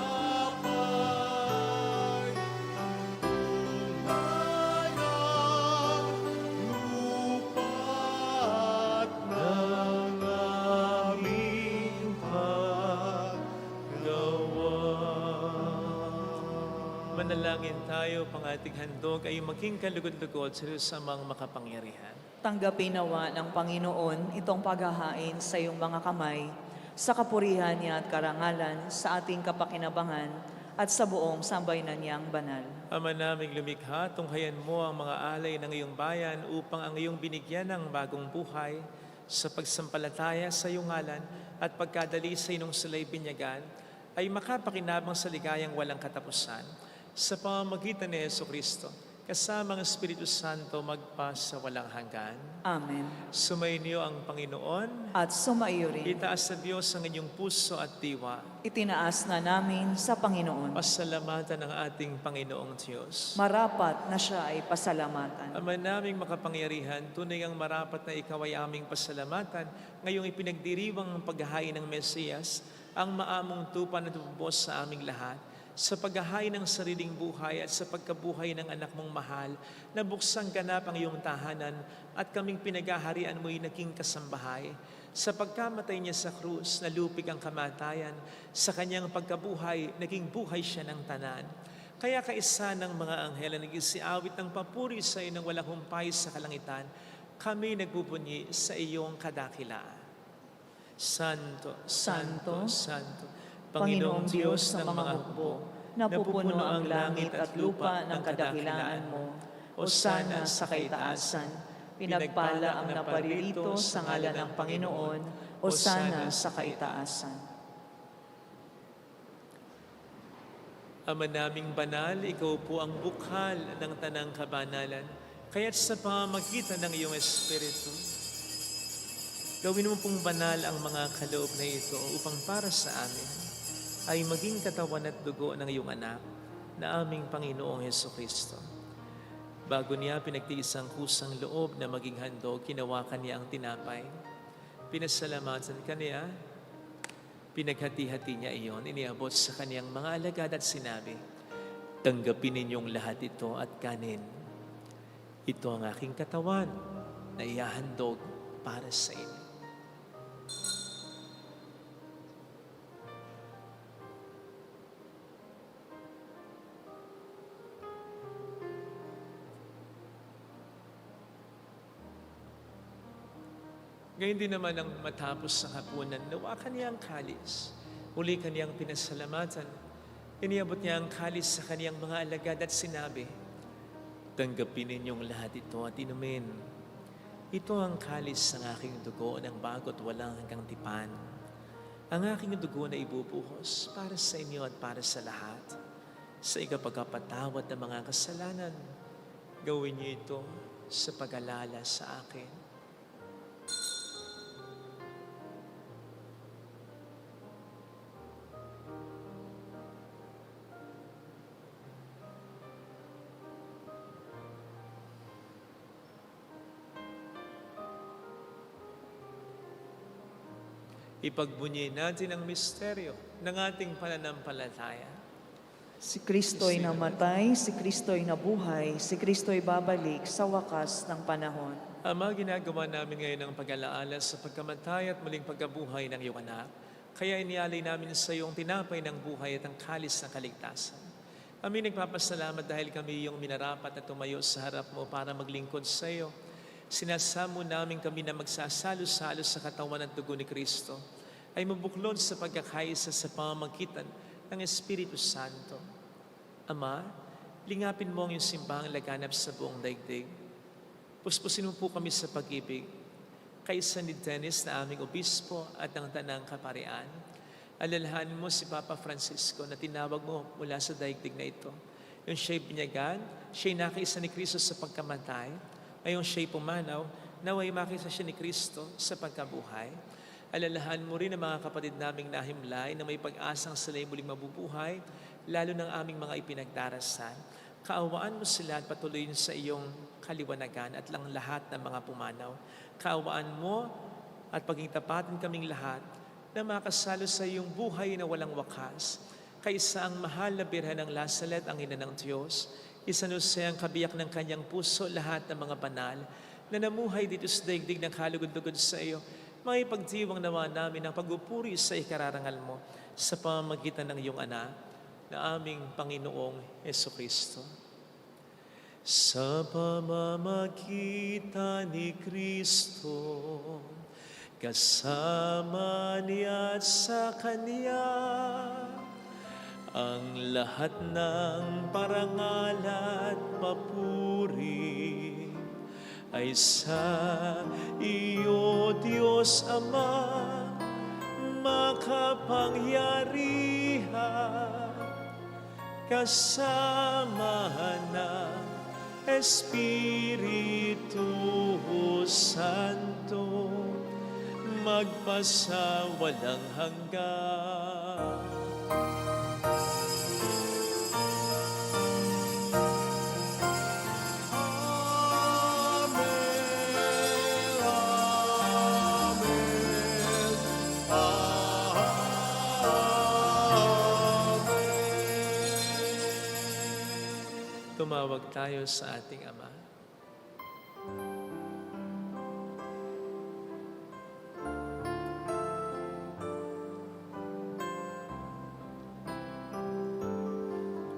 tunay na lupa't ng aming paggawa. Manalangin tayo, pang ating handog ay maging kalugod-lugod sa Diyos amang makapangyarihan. Tanggapin nawa ng Panginoon itong paghahain sa iyong mga kamay, sa kapurihan niya at karangalan, sa ating kapakinabangan, at sa buong sambayanan niyang banal. Ama naming lumikha, tunghayan mo ang mga alay ng iyong bayan upang ang iyong binigyan ng bagong buhay sa pagsampalataya sa iyong ngalan at pagkadali sa inong sila'y binyagan ay makapakinabang sa ligayang walang katapusan sa pamamagitan ni Jesucristo, kasama ang Espiritu Santo magpa sa walang hanggan. Amen. Sumainyo ang Panginoon. At sumaiyo rin. Itaas sa Diyos ang inyong puso at diwa. Itinaas na namin sa Panginoon. Pasalamatan ang ating Panginoong Diyos. Marapat na siya ay pasalamatan. Ama naming makapangyarihan, tunay ang marapat na ikaw ay aming pasalamatan. Ngayong ipinagdiriwang ang paghahain ng Mesiyas, ang maamong tupa na tubos sa aming lahat, sa paghahain ng sariling buhay at sa pagkabuhay ng anak mong mahal, na buksang ganap ang iyong tahanan at kaming pinaghaharian mo'y naging kasambahay. Sa pagkamatay niya sa krus, nalupig ang kamatayan. Sa kanyang pagkabuhay, naging buhay siya ng tanan. Kaya kaisa ng mga anghel na nag-isiawit ng papuri sa iyo ng walang humpay sa kalangitan, kami nagbubunyi sa iyong kadakilaan. Santo, Santo, Santo, Panginoong Diyos ng mga hukbo, napupuno ang langit at lupa ng kadakilaan mo. Hosana sa kaitaasan, pinagpala ang naparirito sa ngalan ng Panginoon. Hosana sa kaitaasan. Ama naming banal, ikaw po ang bukhal ng tanang kabanalan, kaya't sa pamamagitan ng iyong Espiritu, gawin mo pong banal ang mga kaloob na ito upang para sa amin ay maging katawan at dugo ng iyong anak na aming Panginoong Hesukristo. Bago niya pinagtiis ang kusang loob na maging handog, kinawakan niya ang tinapay. Pinasalamatan kaniya, pinaghati-hati niya iyon, iniabot sa kaniyang mga alagad at sinabi, tanggapin ninyong lahat ito at kanin. Ito ang aking katawan na ihahandog para sa inyo. Ngayon din naman ang matapos sa hapunan, nawa kaniyang kalis. Uli kaniyang pinasalamatan. Iniabot niya ang kalis sa kaniyang mga alagad at sinabi, tanggapin ninyong lahat ito at inumin. Ito ang kalis ng aking dugo ng bago't walang hanggang tipan. Ang aking dugo na ibubuhos para sa inyo at para sa lahat. Sa ikapagpatawad ng mga kasalanan, gawin niyo ito sa pag-alala sa akin. Ipagbunyi natin ang misteryo ng ating pananampalataya. Si Kristo'y namatay, si Kristo'y nabuhay, si Kristo'y babalik sa wakas ng panahon. Ama, ginagawa namin ngayon ang pag-alaala sa pagkamatay at muling pagkabuhay ng iyong anak. Kaya inialay namin sa iyong tinapay ng buhay at ang kalis ng kaligtasan. Kami nagpapasalamat dahil kami iyong minarapat na tumayo sa harap mo para maglingkod sa iyo. Sinasamo namin kami na magsasalo-salo sa katawan at dugo ni Kristo ay mabuklod sa pagkakaisa sa pamamagitan ng Espiritu Santo. Ama, lingapin mo ang iyong simbahang laganap sa buong daigdig. Puspusin mo po kami sa pag-ibig, kaisa ni Dennis na aming obispo at ng Tanang Kaparian. Alalahanin mo si Papa Francisco na tinawag mo mula sa daigdig na ito. Yung siya'y binyagan, siya'y nakaisa ni Kristo sa pagkamatay, ngayong siya'y pumanaw, naway makisa siya ni Kristo sa pagkabuhay. Alalahan mo rin ang mga kapatid naming nahimlay na may pag-asang sila'y muling mabubuhay, lalo ng aming mga ipinagdarasan. Kaawaan mo sila at patuloyin sa iyong kaliwanagan at lang lahat ng mga pumanaw. Kaawaan mo at pagingtapatin kaming lahat na makasalo sa iyong buhay na walang wakas. Kaisa ang mahal na birhen ng Lasalet, ang ina ng Diyos, Isanuse ang kabiyak ng kanyang puso lahat ng mga banal na namuhay dito sa daigdig ng kalugod-lugod sa iyo. Maipagdiwang nawa namin ang pagpupuri sa ikararangal mo sa pamamagitan ng iyong anak na aming Panginoong Hesukristo. Sa pamamagitan ni Kristo, kasama niya at sa Kanya, ang lahat ng parangal at papuri ay sa iyo, Diyos Ama, makapangyarihan, kasama ng Espiritu Santo, magpasawalang hanggan. Tumawag tayo sa ating Ama.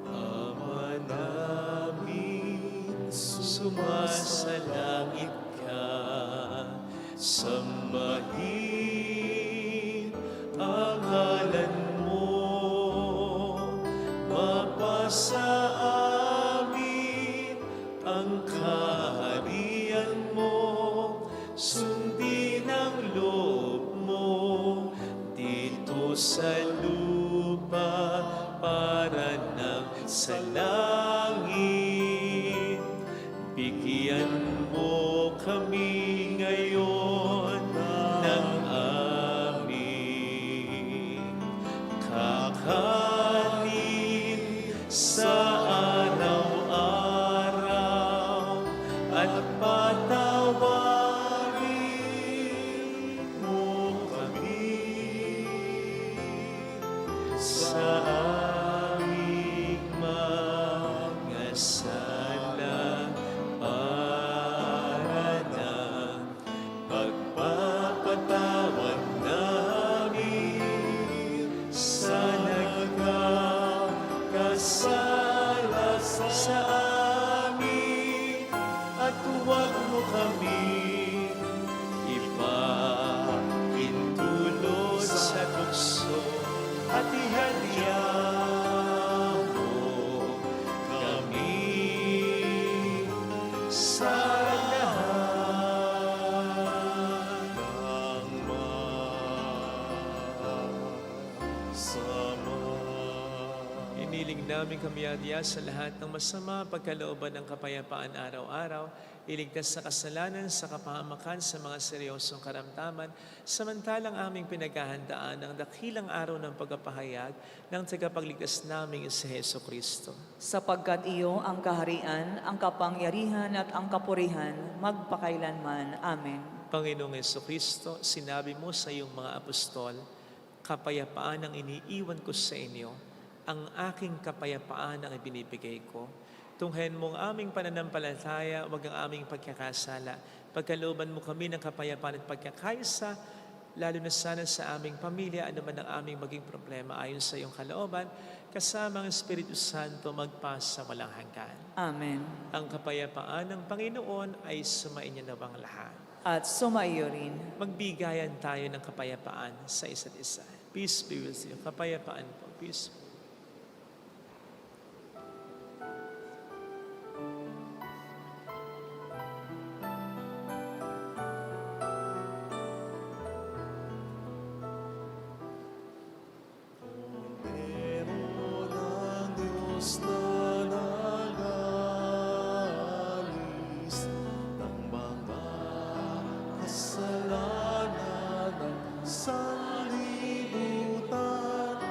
Ama namin, sumasalangit ka, sambahin ang ngalan mo, mapasa amin ang kaharian mo, sundin ang loob mo dito sa lupa para nang sa langit. Bigyan mo kami ngayon ng aming kakanin sa araw-araw at patawarin mo kami sa aming mga sala para ng pagpapatawad namin sa nagkakasala sa amin, at huwag mo kami ipahintulot sa tukso, at ihanda mo kami sa lahat ng masama. Iniling namin kami adya sa lahat ng masama, pagkalooban ng kapayapaan araw-araw, iligtas sa kasalanan, sa kapahamakan, sa mga seryosong karamdaman, samantalang aming pinaghahandaan ang dakilang araw ng pagpapahayag ng tagapagligtas naming si Heso Kristo. Sapagkat iyo ang kaharian, ang kapangyarihan at ang kapurihan, magpakailanman. Amen. Panginoong Heso Kristo, sinabi mo sa iyong mga apostol, kapayapaan ang iniiwan ko sa inyo, ang aking kapayapaan ang ibinibigay ko. Tunghayan mo ang aming pananampalataya, wag ang aming pagkakasala. Pagkalooban mo kami ng kapayapaan at pagkakaisa, lalo na sana sa aming pamilya, ano man ang aming maging problema ayon sa iyong kalooban, kasama ang Espiritu Santo magpasa walang hanggan. Amen. Ang kapayapaan ng Panginoon ay sumainyo nawang lahat. At sumaiyo rin. Magbigayan tayo ng kapayapaan sa isa't isa. Peace be with you. Kapayapaan po. Peace. Diyos na nag-alis ng mga kasalanan ng sanlibutan,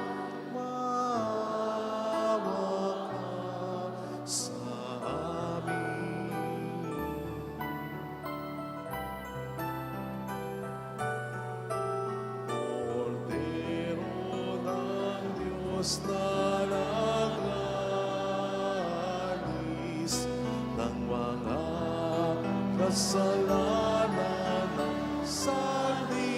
maawa ka sa amin. Cordero ng Diyos na nag-alis ng mga kasalanan ng sanlibutan,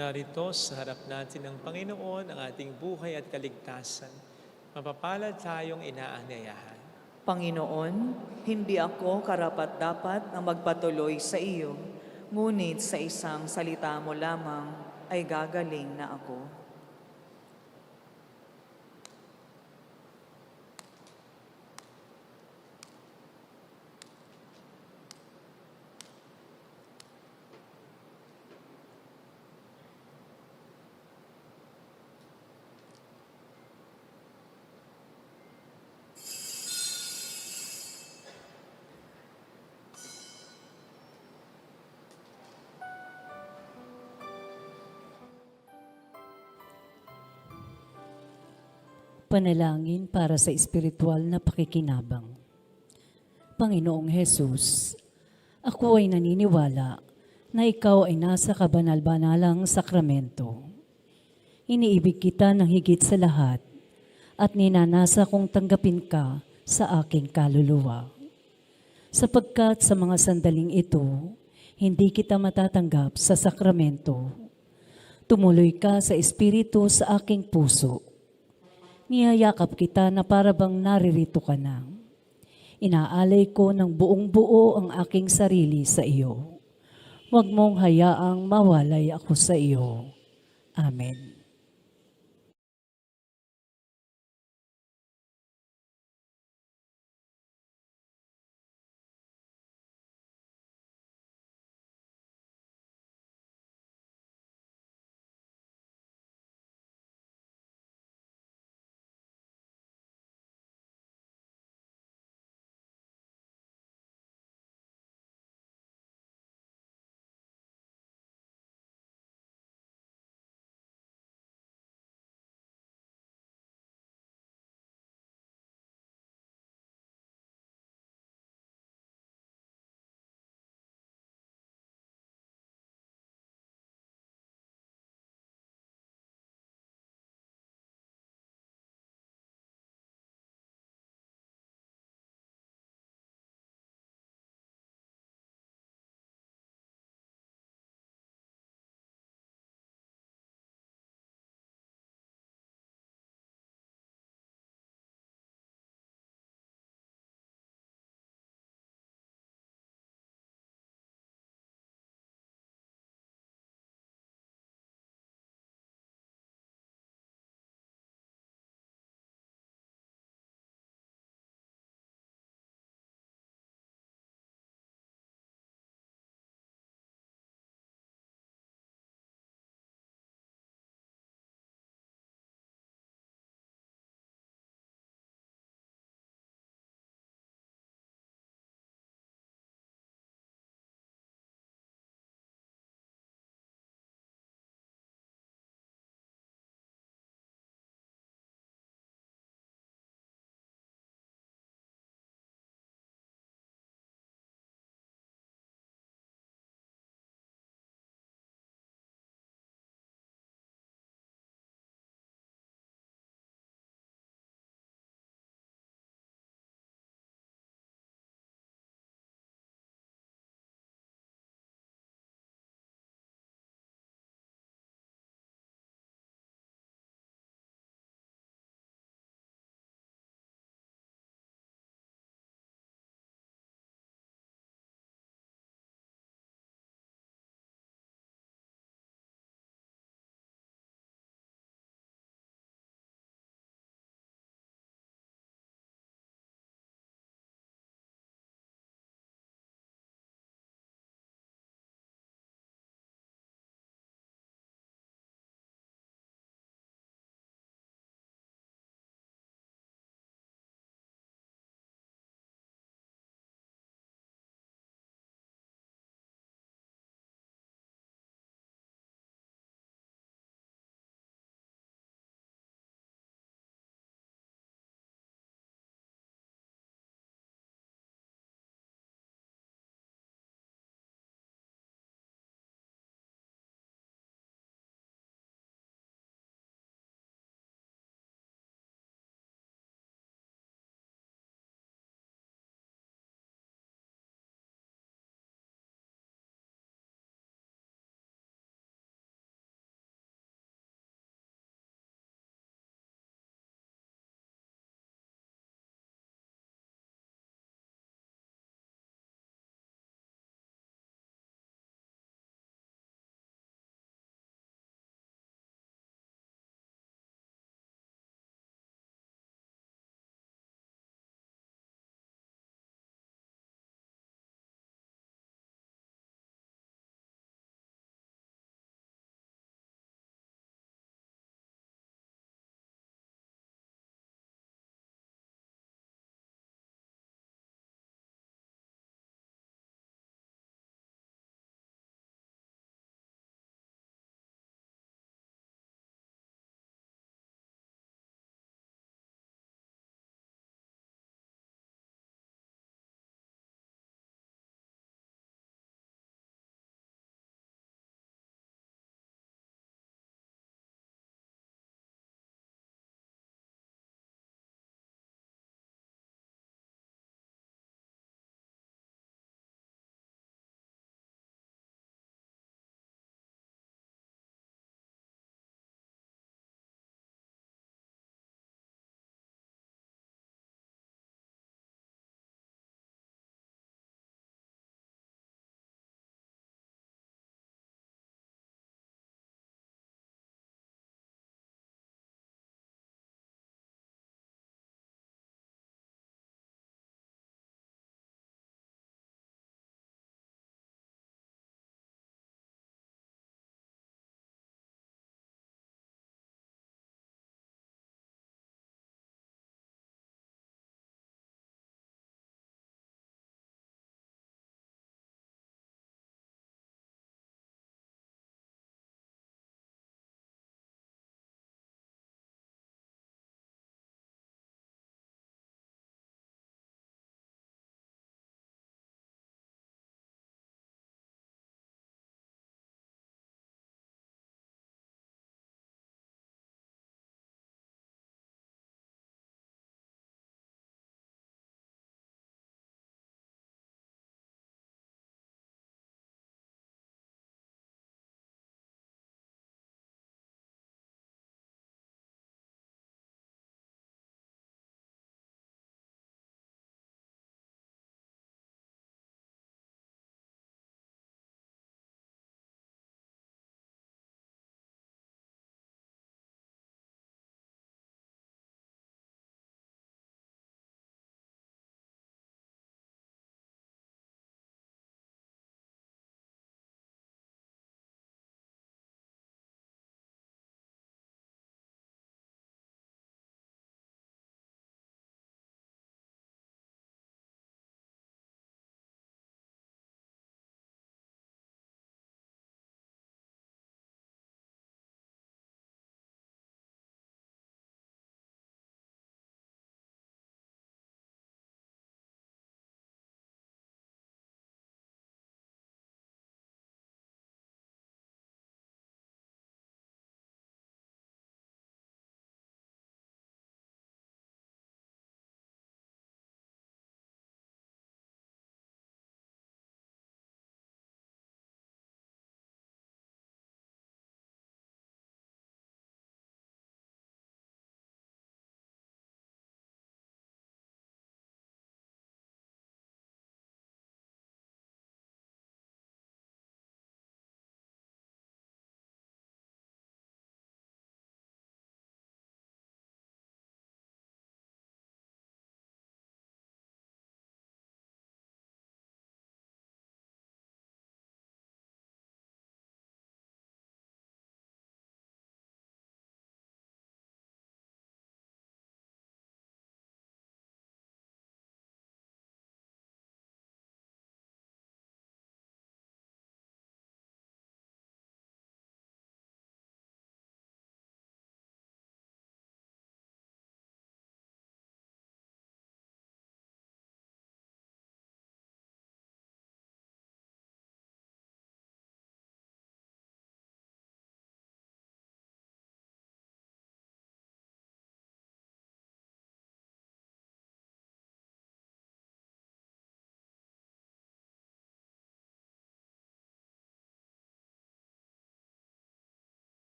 Narito sa harap natin ng Panginoon ang ating buhay at kaligtasan. Mapapalad tayong inaanyayahan. Panginoon, hindi ako karapat-dapat na magpatuloy sa iyo, ngunit sa isang salita mo lamang ay gagaling na ako. Panalangin para sa espiritual na pakikinabang. Panginoong Hesus, ako ay naniniwala na ikaw ay nasa kabanal-banalang sakramento. Iniibig kita ng higit sa lahat at ninanasa kong tanggapin ka sa aking kaluluwa. Sapagkat sa mga sandaling ito, hindi kita matatanggap sa sakramento. Tumuloy ka sa espiritu sa aking puso. Niyayakap kita na para bang naririto ka na. Inaalay ko ng buong buo ang aking sarili sa iyo. Huwag mong hayaang mawalay ako sa iyo. Amen.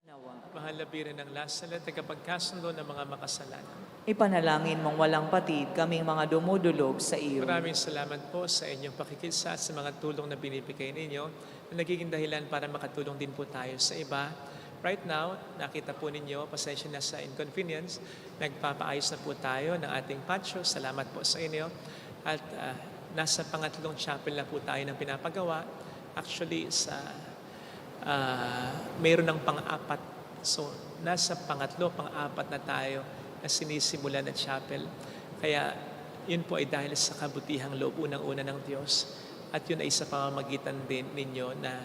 Mahal na Birhen ng Lasalet, tagapagkasundo ng mga makasalanan. Ipanalangin mong walang patid kaming mga dumudulog sa iyo. Maraming salamat po sa inyong pakikisa sa mga tulong na binibigay ninyo na nagiging dahilan para makatulong din po tayo sa iba. Right now, nakita po ninyo, pasensya na sa inconvenience, nagpapaayos na po tayo ng ating patio. Salamat po sa inyo. At nasa pangatlong chapel na po tayo ng pinapagawa. Actually, mayroon ng pang-apat. So, nasa pangatlo, pang-apat na tayo na sinisimulan na chapel. Kaya, yun po ay dahil sa kabutihang loob unang-una ng Diyos. At yun ay sa pamamagitan din ninyo na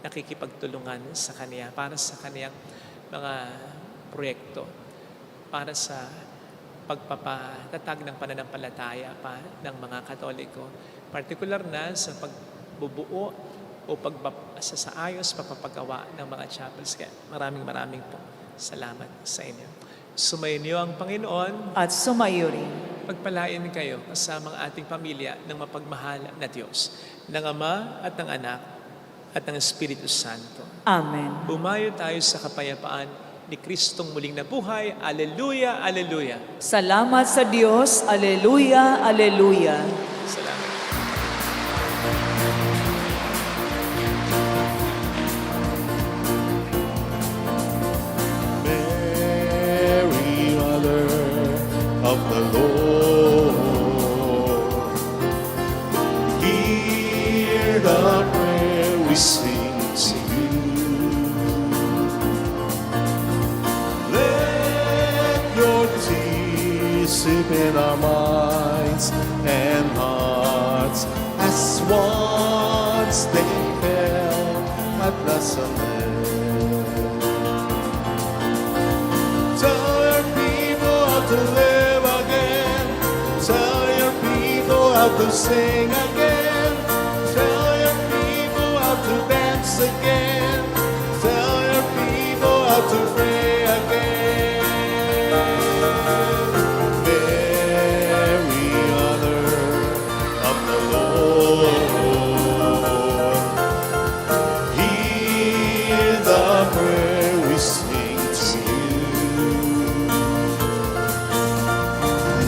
nakikipagtulungan sa Kanya para sa Kanyang mga proyekto, para sa pagpapatatag ng pananampalataya pa ng mga Katoliko, partikular na sa pagbubuo o sa ayos papapagawa ng mga chapels. Kaya maraming po salamat sa inyo. Sumayin ang Panginoon At sumayo rin. pagpalain kayo kasama ang ating pamilya ng mapagmahal na Diyos, ng Ama at ng Anak at ng Espiritu Santo. Amen. Bumayo tayo sa kapayapaan ni Kristong muling nabuhay. Aleluya, aleluya. Salamat sa Diyos. Aleluya, aleluya. Salamat. Mary, Mother of the Lord, hear the prayer we sing to you. Let your tears sip in our minds and hearts as once they fell at Nazareth. Tell your people how to live again. Tell your people how to sing again. Tell your people how to dance again. Tell your people how to pray again. Mary, Mother of the Lord, hear the prayer we sing to you.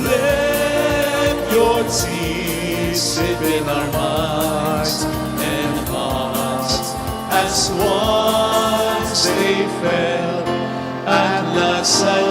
Let your tears sip in our minds and hearts as once they fell at Nazareth.